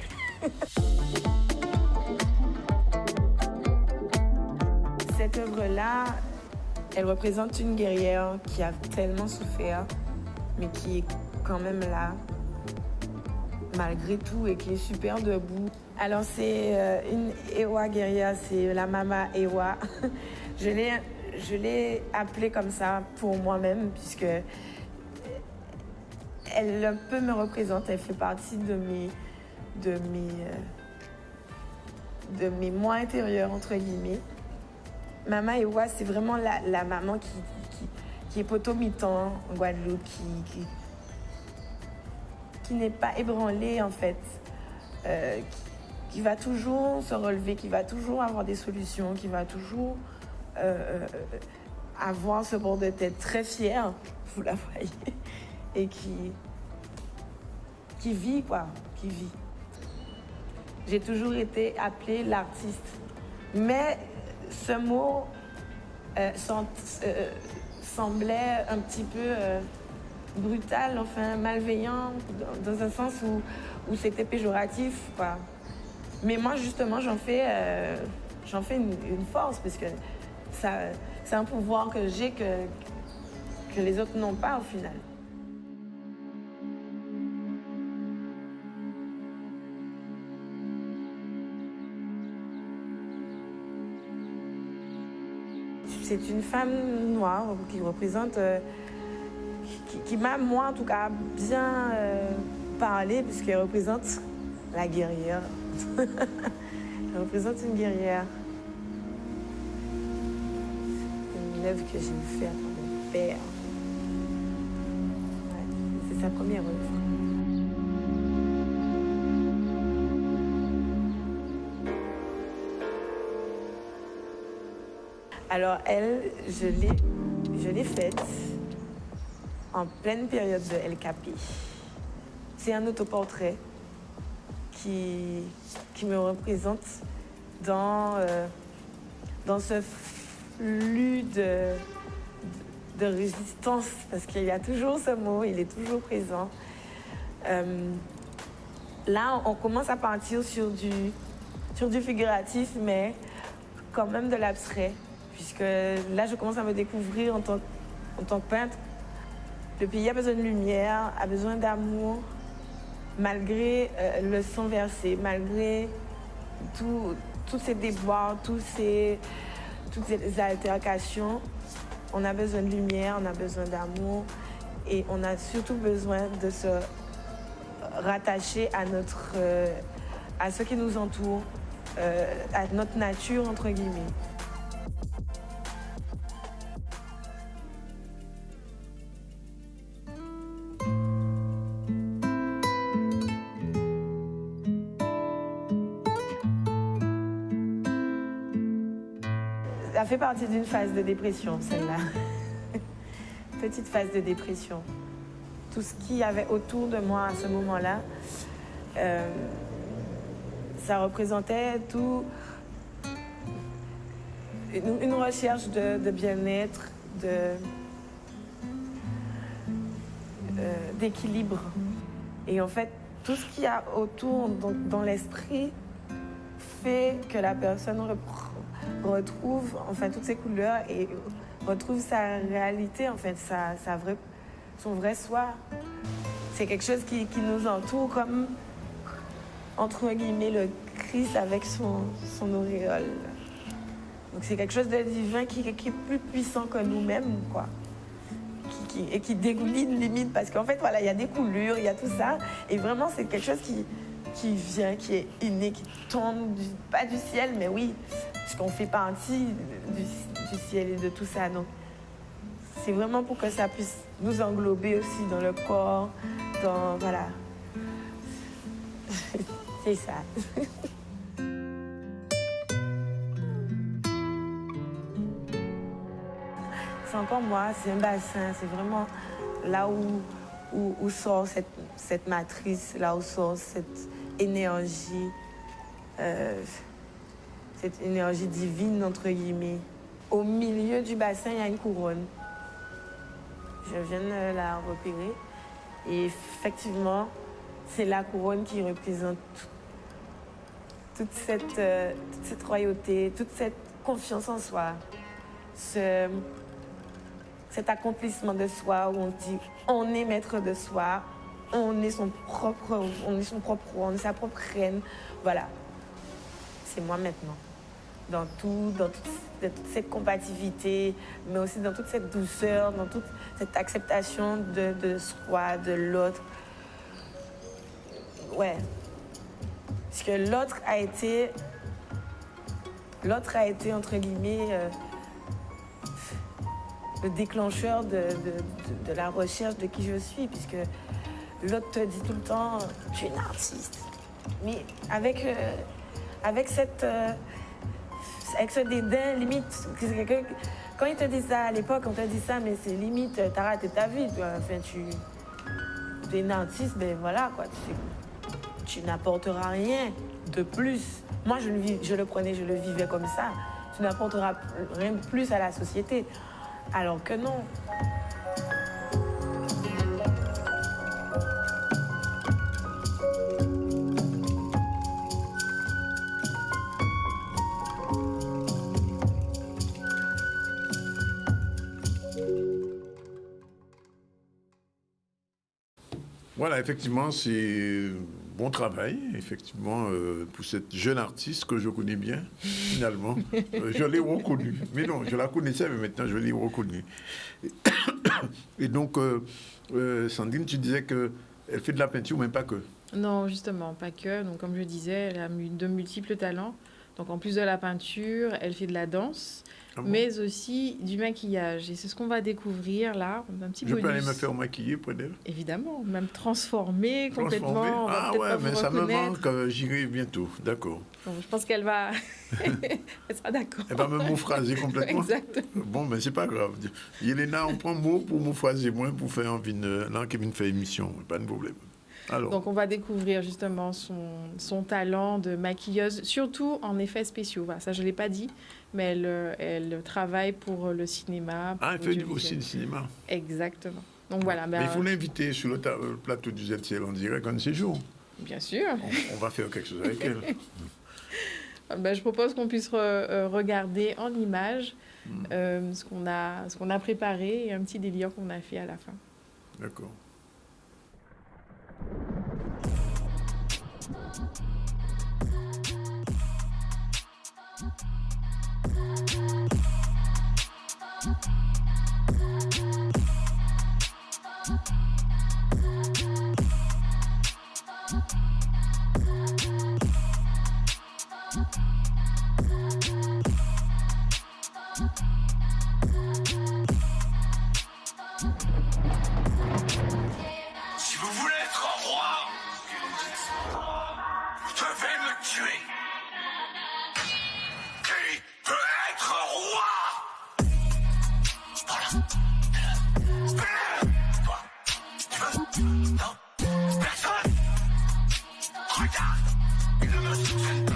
Cette œuvre-là, elle représente une guerrière qui a tellement souffert, mais qui est quand même là, malgré tout, et qui est super debout. Alors c'est une Ewa guerrière, c'est la Mama Ewa. Je l'ai appelée comme ça pour moi-même, puisque elle un peu me représente, elle fait partie de mes moi intérieurs, entre guillemets. Mama Ewa, c'est vraiment la maman qui est potomitan en Guadeloupe, qui n'est pas ébranlée en fait, qui va toujours se relever, qui va toujours avoir des solutions, qui va toujours avoir ce bord de tête très fier, vous la voyez, et qui vit quoi, qui vit. J'ai toujours été appelée l'artiste, mais ce mot semblait un petit peu brutal, enfin malveillant, dans un sens où c'était péjoratif, quoi. Mais moi, justement, j'en fais une force, parce que c'est un pouvoir que j'ai que les autres n'ont pas, au final. C'est une femme noire qui représente, qui m'a, moi en tout cas, bien parlé, puisqu'elle représente la guerrière. Elle représente une guerrière. Une œuvre que j'ai faite pour mon père. Ouais, c'est sa première œuvre. Alors elle, je l'ai faite en pleine période de LKP. C'est un autoportrait qui me représente dans ce flux de résistance, parce qu'il y a toujours ce mot, il est toujours présent. Là, on commence à partir sur du figuratif, mais quand même de l'abstrait. Puisque là, je commence à me découvrir en tant que peintre. Le pays a besoin de lumière, a besoin d'amour, malgré le sang versé, malgré tous ces déboires, toutes ces altercations. On a besoin de lumière, on a besoin d'amour, et on a surtout besoin de se rattacher à ce qui nous entoure, à notre nature, entre guillemets. Ça fait partie d'une phase de dépression, celle-là. Petite phase de dépression. Tout ce qu'il y avait autour de moi à ce moment-là, ça représentait tout une recherche de bien-être, d'équilibre. Et en fait, tout ce qu'il y a autour dans l'esprit fait que la personne retrouve enfin toutes ses couleurs et retrouve sa réalité, en fait, son vrai soi. C'est quelque chose qui nous entoure comme, entre guillemets, le Christ avec son auréole. Donc c'est quelque chose de divin qui est plus puissant que nous-mêmes, quoi. Et qui dégouline limite, parce qu'en fait, voilà, il y a des coulures, il y a tout ça. Et vraiment, c'est quelque chose qui vient, qui est inné, qui tombe, pas du ciel, mais oui, puisqu'on fait partie du ciel et de tout ça. Donc, c'est vraiment pour que ça puisse nous englober aussi dans le corps, voilà. C'est ça. C'est encore moi, c'est un bassin, c'est vraiment là où sort cette matrice, là où sort cette énergie divine, entre guillemets. Au milieu du bassin, il y a une couronne. Je viens de la repérer. Et effectivement, c'est la couronne qui représente toute cette royauté, toute cette confiance en soi, cet accomplissement de soi où on dit on est maître de soi, on est son propre roi, on est sa propre reine. Voilà, c'est moi maintenant. Dans toute cette combativité, mais aussi dans toute cette douceur, dans toute cette acceptation de soi, de l'autre. Ouais. Parce que l'autre a été, entre guillemets, le déclencheur de la recherche de qui je suis, puisque l'autre te dit tout le temps « tu es une artiste ». Mais avec ce dédain, limite, quand il te dit ça à l'époque, on te dit ça, mais c'est limite, t'as raté ta vie, toi. Enfin, tu es une artiste, ben voilà, quoi. Tu n'apporteras rien de plus. Moi, je le prenais, je le vivais comme ça. Tu n'apporteras rien de plus à la société. Alors que non. Voilà, effectivement, c'est bon travail, effectivement, pour cette jeune artiste que je connais bien, finalement. Je l'ai reconnue. Mais non, je la connaissais, mais maintenant, je l'ai reconnue. Et donc, Sandrine, tu disais qu'elle fait de la peinture, mais pas que. Non, justement, pas que. Donc, comme je disais, elle a de multiples talents. Donc, en plus de la peinture, elle fait de la danse, mais aussi du maquillage. Et c'est ce qu'on va découvrir là. Un petit bonus. Je peux aller me faire maquiller près d'elle? Évidemment, même transformer complètement. Ah ouais, mais ça me manque, j'irai bientôt, d'accord. Donc, je pense qu'elle va... elle sera d'accord. Elle va me moufraser complètement. Exactement. Bon, mais c'est pas grave. Yelena, on prend mot pour moufraser moins pour faire qui vient faire émission, pas de problème. Alors. Donc, on va découvrir justement son talent de maquilleuse, surtout en effets spéciaux. Voilà, ça, je ne l'ai pas dit, mais elle travaille pour le cinéma. Ah, elle fait aussi du cinéma. Exactement. Donc, voilà. Mais il faut l'inviter sur le plateau du ZCL en direct un de ces jours. Bien sûr. On va faire quelque chose avec elle. Je propose qu'on puisse regarder en images ce qu'on a préparé et un petit délire qu'on a fait à la fin. D'accord. Si vous voulez être roi, vous devez me tuer. Qui peut être roi? regarde, ils ne me soutiennent plus.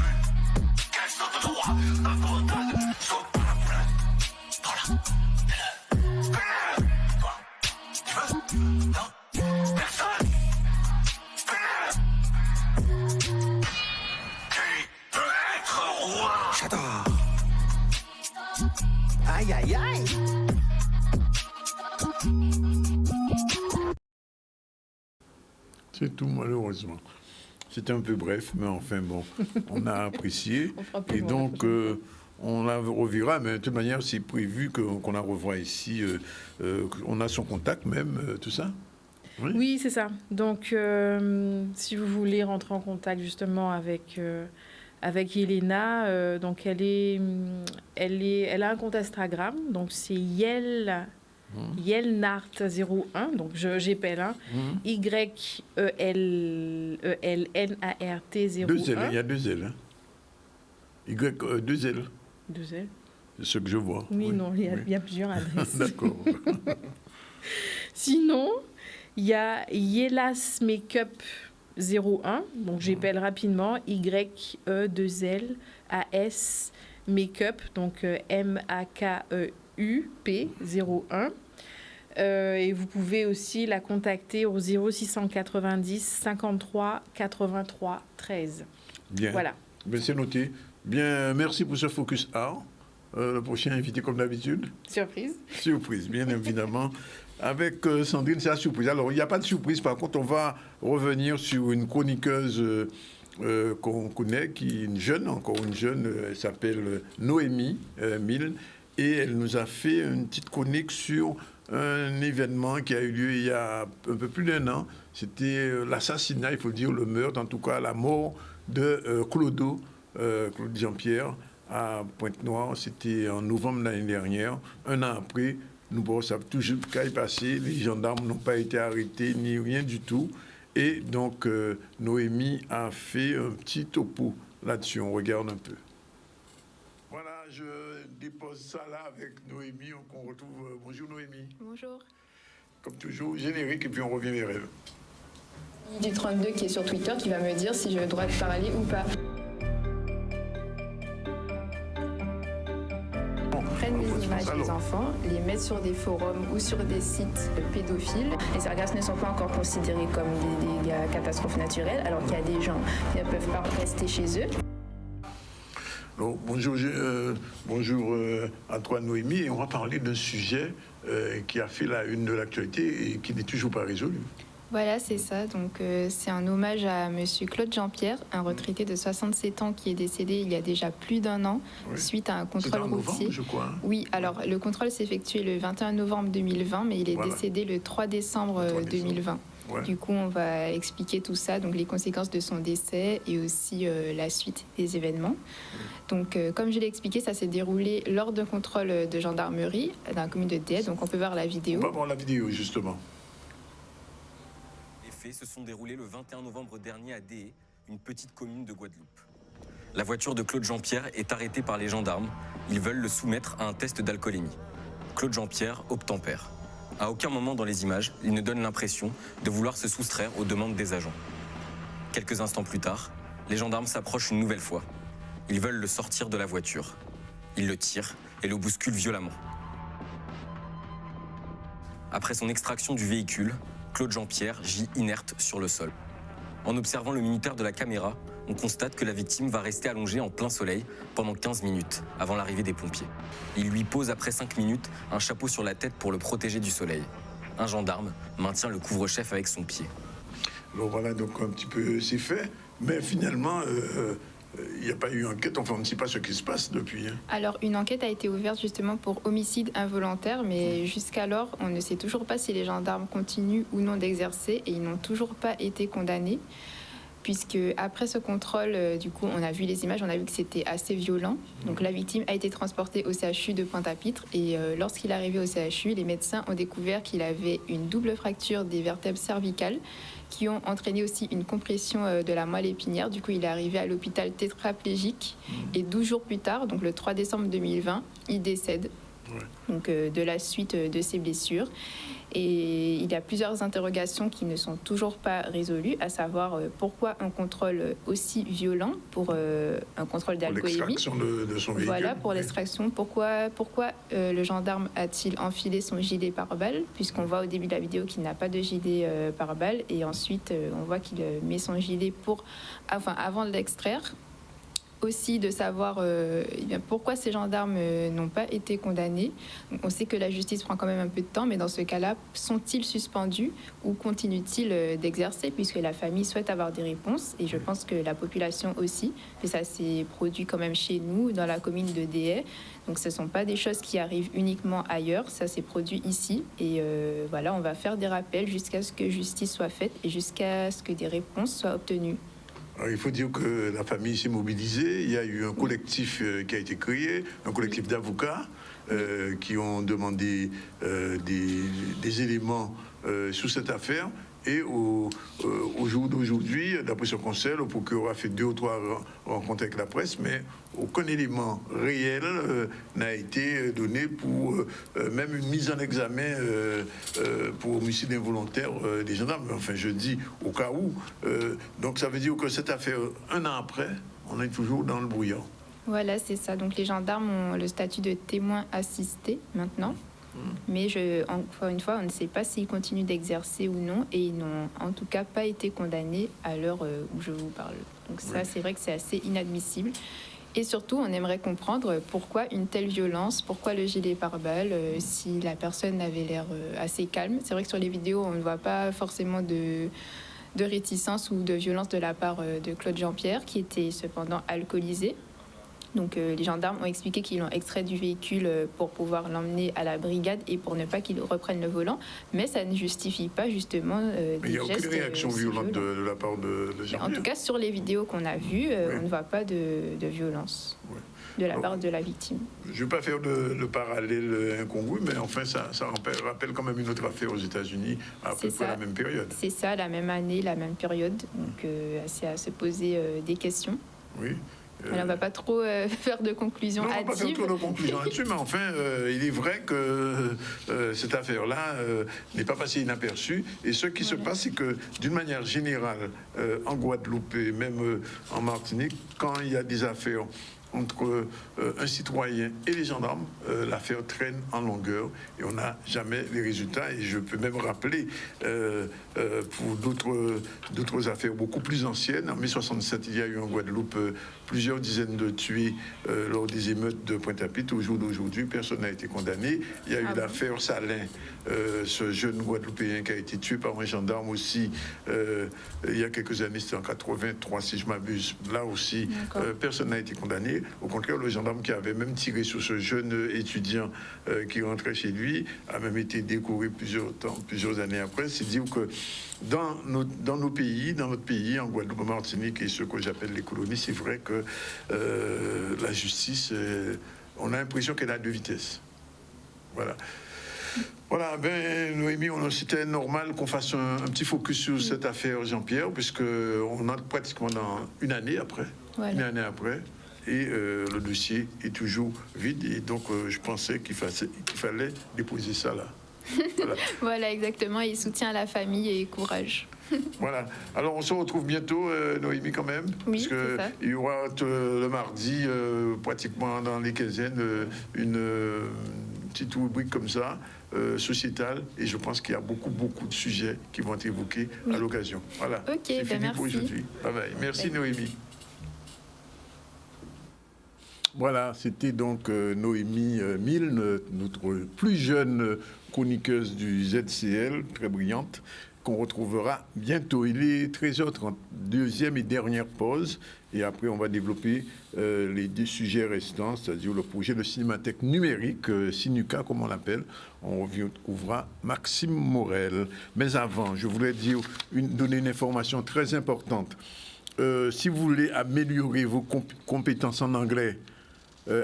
Quels sont de droit, abandonne son peuple. Voilà, fais-le. Toi, tu veux? Non, personne. Fais-le. Qui peut être roi? J'adore. Aïe, aïe, aïe. C'est tout, malheureusement. C'était un peu bref, mais enfin bon, on a apprécié. Et donc, on la reverra, mais de toute manière, c'est prévu qu'on la revoie ici. On a son contact même, tout ça. Oui, c'est ça. Donc, si vous voulez rentrer en contact justement avec Yelena, donc elle a un compte Instagram, donc c'est Yelnart01, donc j'épelle, YELNART01. 2 L, il y a 2 L. Hein. 2 L. 2 L. C'est ce que je vois. Oui, non, il y a plusieurs adresses. D'accord. Sinon, il y a Yelas Makeup 01, donc j'épelle rapidement, YE2LAS Makeup, donc MAKEUP 01. Et vous pouvez aussi la contacter au 0690 53 83 13. Bien. Voilà. Ben, c'est noté. Bien, merci pour ce Focus Art. Le prochain invité, comme d'habitude. Surprise. Surprise, bien évidemment. Avec Sandrine, c'est la surprise. Alors, il n'y a pas de surprise. Par contre, on va revenir sur une chroniqueuse qu'on connaît, qui est une jeune, elle s'appelle Noémie Milne. Et elle nous a fait une petite chronique sur un événement qui a eu lieu il y a un peu plus d'1 an. C'était l'assassinat, il faut dire, le meurtre, en tout cas la mort de Claude Jean-Pierre à Pointe-Noire. C'était en novembre l'année dernière. 1 an après, nous savons toujours qu'à y passer. Les gendarmes n'ont pas été arrêtés, ni rien du tout. Et donc, Noémie a fait un petit topo là-dessus. On regarde un peu. Voilà, je dépose ça là avec Noémie. On retrouve. Bonjour Noémie. Bonjour. Comme toujours, générique, et puis on revient vers elle. Du 32 qui est sur Twitter qui va me dire si j'ai le droit de parler ou pas. Prennent des images des enfants, les mettent sur des forums ou sur des sites pédophiles. Les sargasses ne sont pas encore considérés comme des catastrophes naturelles, alors qu'il y a des gens qui ne peuvent pas rester chez eux. Alors, bonjour Antoine Noémie, et on va parler d'un sujet qui a fait la une de l'actualité et qui n'est toujours pas résolu. Voilà, c'est ça. Donc, c'est un hommage à Monsieur Claude Jean-Pierre, un retraité de 67 ans qui est décédé il y a déjà plus d'1 an, suite à un contrôle routier. Novembre, je crois. Oui, alors le contrôle s'est effectué le 21 novembre 2020, mais il est décédé le 3 décembre 2020. Ouais. Du coup, on va expliquer tout ça, donc les conséquences de son décès et aussi la suite des événements. Donc, comme je l'ai expliqué, ça s'est déroulé lors d'un contrôle de gendarmerie dans la commune de Dieppe. Donc, on peut voir la vidéo. On va voir la vidéo, justement. Les faits se sont déroulés le 21 novembre dernier à Dieppe, une petite commune de Guadeloupe. La voiture de Claude Jean-Pierre est arrêtée par les gendarmes. Ils veulent le soumettre à un test d'alcoolémie. Claude Jean-Pierre obtempère. À aucun moment dans les images, il ne donne l'impression de vouloir se soustraire aux demandes des agents. Quelques instants plus tard, les gendarmes s'approchent une nouvelle fois. Ils veulent le sortir de la voiture. Ils le tirent et le bousculent violemment. Après son extraction du véhicule, Claude Jean-Pierre gît inerte sur le sol. En observant le minuteur de la caméra, on constate que la victime va rester allongée en plein soleil pendant 15 minutes avant l'arrivée des pompiers. Il lui pose après 5 minutes un chapeau sur la tête pour le protéger du soleil. Un gendarme maintient le couvre-chef avec son pied. Alors voilà, donc un petit peu c'est fait, mais finalement, il n'y a pas eu enquête, enfin on ne sait pas ce qui se passe depuis. Alors une enquête a été ouverte justement pour homicide involontaire, mais jusqu'alors on ne sait toujours pas si les gendarmes continuent ou non d'exercer et ils n'ont toujours pas été condamnés. Puisque après ce contrôle, du coup, on a vu les images, on a vu que c'était assez violent. Donc la victime a été transportée au CHU de Pointe-à-Pitre et lorsqu'il est arrivé au CHU, les médecins ont découvert qu'il avait une double fracture des vertèbres cervicales qui ont entraîné aussi une compression de la moelle épinière. Du coup, il est arrivé à l'hôpital tétraplégique et 12 jours plus tard, donc le 3 décembre 2020, il décède Donc de la suite de ces blessures. Et il y a plusieurs interrogations qui ne sont toujours pas résolues, à savoir pourquoi un contrôle aussi violent pour un contrôle d'alcoolémie. Pour l'extraction de son véhicule. Voilà, pour l'extraction. Pourquoi le gendarme a-t-il enfilé son gilet pare-balles, puisqu'on voit au début de la vidéo qu'il n'a pas de gilet pare-balles, et ensuite on voit qu'il met son gilet avant de l'extraire. Aussi de savoir pourquoi ces gendarmes n'ont pas été condamnés. Donc, on sait que la justice prend quand même un peu de temps, mais dans ce cas-là, sont-ils suspendus ou continuent-ils d'exercer, puisque la famille souhaite avoir des réponses, et je pense que la population aussi, et ça s'est produit quand même chez nous, dans la commune de Déhay. Donc ce ne sont pas des choses qui arrivent uniquement ailleurs, ça s'est produit ici, et voilà, on va faire des rappels jusqu'à ce que justice soit faite et jusqu'à ce que des réponses soient obtenues. Alors, il faut dire que la famille s'est mobilisée. Il y a eu un collectif qui a été créé, un collectif d'avocats qui ont demandé des éléments sur cette affaire. Et au jour d'aujourd'hui, d'après ce conseil, le procureur a fait 2 ou 3 rencontres avec la presse, mais aucun élément réel n'a été donné pour même une mise en examen pour homicide involontaire des gendarmes. Enfin, je dis au cas où. Donc ça veut dire que cette affaire, 1 an après, on est toujours dans le brouillard. Voilà, c'est ça. Donc les gendarmes ont le statut de témoin assisté maintenant. Mais encore une fois, on ne sait pas s'ils continuent d'exercer ou non, et ils n'ont en tout cas pas été condamnés à l'heure où je vous parle. Donc ça, c'est vrai que c'est assez inadmissible. Et surtout, on aimerait comprendre pourquoi une telle violence, pourquoi le gilet pare-balles, si la personne avait l'air assez calme. C'est vrai que sur les vidéos, on ne voit pas forcément de réticence ou de violence de la part de Claude Jean-Pierre, qui était cependant alcoolisé. Donc les gendarmes ont expliqué qu'ils l'ont extrait du véhicule pour pouvoir l'emmener à la brigade et pour ne pas qu'il reprenne le volant, mais ça ne justifie pas justement des gestes. Il n'y a aucune réaction violente de la part de Jean-Pierre. En tout cas, sur les vidéos qu'on a vues, on ne voit pas de violence de la part de la victime. Je ne vais pas faire le parallèle incongru, mais enfin, ça rappelle quand même une autre affaire aux États-Unis à peu près la même période. C'est ça, la même année, la même période. Donc c'est à se poser des questions. Oui. Alors, on ne va pas trop faire de conclusions hâtives. On ne va pas faire trop de conclusions là-dessus, mais enfin, il est vrai que cette affaire-là n'est pas passée inaperçue. Et ce qui se passe, c'est que, d'une manière générale, en Guadeloupe et même en Martinique, quand il y a des affaires entre un citoyen et les gendarmes, l'affaire traîne en longueur et on n'a jamais les résultats. Et je peux même rappeler pour d'autres affaires beaucoup plus anciennes. En mai 67, il y a eu en Guadeloupe plusieurs dizaines de tués lors des émeutes de Pointe-à-Pitre. Au jour d'aujourd'hui, personne n'a été condamné. Il y a eu l'affaire Salin, ce jeune Guadeloupéen qui a été tué par un gendarme aussi il y a quelques années, c'était en 83 si je m'abuse. Là aussi, personne n'a été condamné. Au contraire, le gendarme qui avait même tiré sur ce jeune étudiant qui rentrait chez lui a même été décoré plusieurs années après. C'est dire que dans notre pays, en Guadeloupe, en Martinique et ce que j'appelle les colonies, c'est vrai que la justice, on a l'impression qu'elle a 2 vitesses. Voilà. Voilà, Noémie, c'était normal qu'on fasse un petit focus sur cette affaire Jean-Pierre, puisqu'on a pratiquement dans une année après. Voilà. Une année après. Et le dossier est toujours vide. Et donc, je pensais qu'il fallait déposer ça là. Voilà. Voilà, exactement. Et soutien à la famille et courage. Voilà. Alors, on se retrouve bientôt, Noémie, quand même. Oui, parce que il y aura le mardi, pratiquement dans les quinzaines, une petite rubrique comme ça, sociétale. Et je pense qu'il y a beaucoup de sujets qui vont être évoqués à l'occasion. Voilà. Ok, c'est fini merci. Pour aujourd'hui. Bye bye. Merci, Noémie. Voilà, c'était donc Noémie Milne, notre plus jeune chroniqueuse du ZCL, très brillante, qu'on retrouvera bientôt. Il est 13h30, deuxième et dernière pause, et après on va développer les 2 sujets restants, c'est-à-dire le projet de cinémathèque numérique, Sinuca comme on l'appelle. On retrouvera Maxime Morel. Mais avant, je voulais donner une information très importante. Si vous voulez améliorer vos compétences en anglais,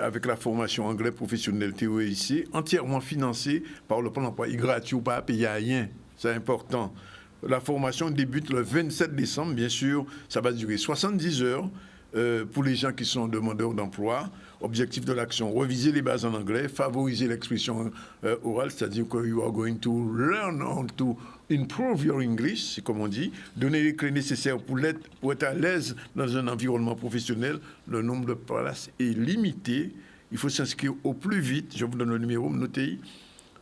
avec la formation anglais professionnel TOEIC, entièrement financée par le Pôle emploi, gratuit ou pas, payé à rien, c'est important. La formation débute le 27 décembre, bien sûr, ça va durer 70 heures. pour les gens qui sont demandeurs d'emploi. Objectif de l'action, reviser les bases en anglais, favoriser l'expression orale, c'est-à-dire que you are going to learn how to improve your English, c'est comme on dit, donner les clés nécessaires pour être à l'aise dans un environnement professionnel. Le nombre de places est limité. Il faut s'inscrire au plus vite. Je vous donne le numéro, notez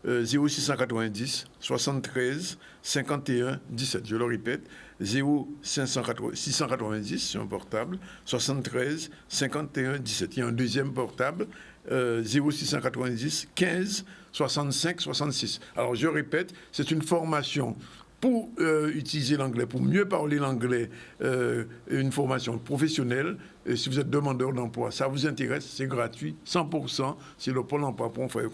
0690 73 51 17. Je le répète, 0690, c'est un portable, 73 51 17. Il y a un deuxième portable, 0690 15 65 66. Alors je répète, c'est une formation pour utiliser l'anglais, pour mieux parler l'anglais, une formation professionnelle. Et si vous êtes demandeur d'emploi, ça vous intéresse, c'est gratuit, 100%. C'est le Pôle emploi pour faire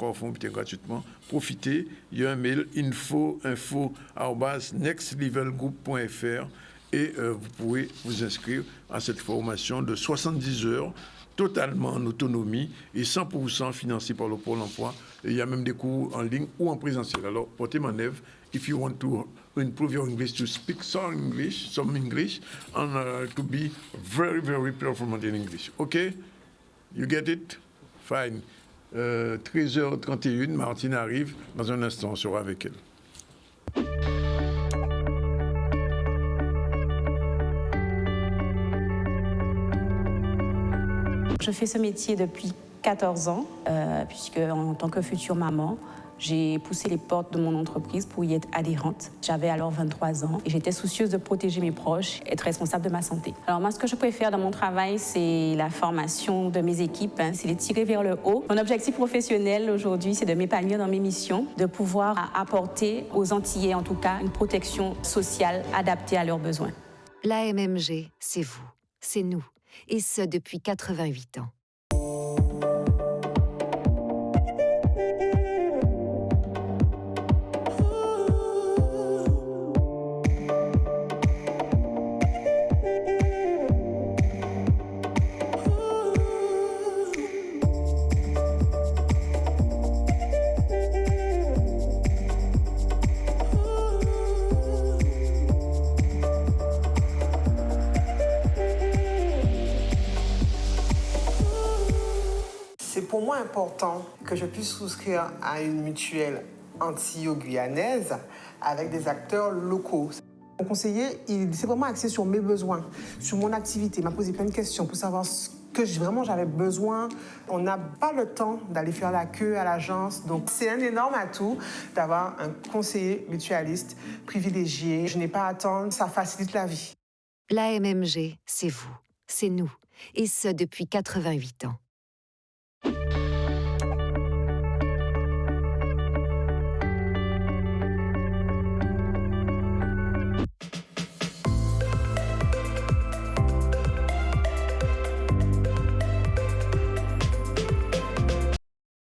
gratuitement. Profitez, il y a un mail info@nextlevelgroup.fr et vous pouvez vous inscrire à cette formation de 70 heures, totalement en autonomie et 100% financé par le Pôle emploi. Et il y a même des cours en ligne ou en présentiel. Alors, portez manœuvre. If you want to improve your English, to speak some English, and to be very, very performant in English. Okay? You get it? Fine. 13h31, Martine arrive. Dans un instant, on sera avec elle. Je fais ce métier depuis 14 ans, puisque en tant que future maman, j'ai poussé les portes de mon entreprise pour y être adhérente. J'avais alors 23 ans et j'étais soucieuse de protéger mes proches, être responsable de ma santé. Alors moi, ce que je préfère dans mon travail, c'est la formation de mes équipes, c'est les tirer vers le haut. Mon objectif professionnel aujourd'hui, c'est de m'épanouir dans mes missions, de pouvoir apporter aux Antillais, en tout cas, une protection sociale adaptée à leurs besoins. L'AMMG, c'est vous, c'est nous, et ce depuis 88 ans. C'est pour moi important que je puisse souscrire à une mutuelle antillo-guyanaise avec des acteurs locaux. Mon conseiller, il s'est vraiment axé sur mes besoins, sur mon activité. Il m'a posé plein de questions pour savoir ce que vraiment j'avais besoin. On n'a pas le temps d'aller faire la queue à l'agence. Donc c'est un énorme atout d'avoir un conseiller mutualiste privilégié. Je n'ai pas à attendre, ça facilite la vie. L'AMMG, c'est vous, c'est nous, et ce depuis 88 ans.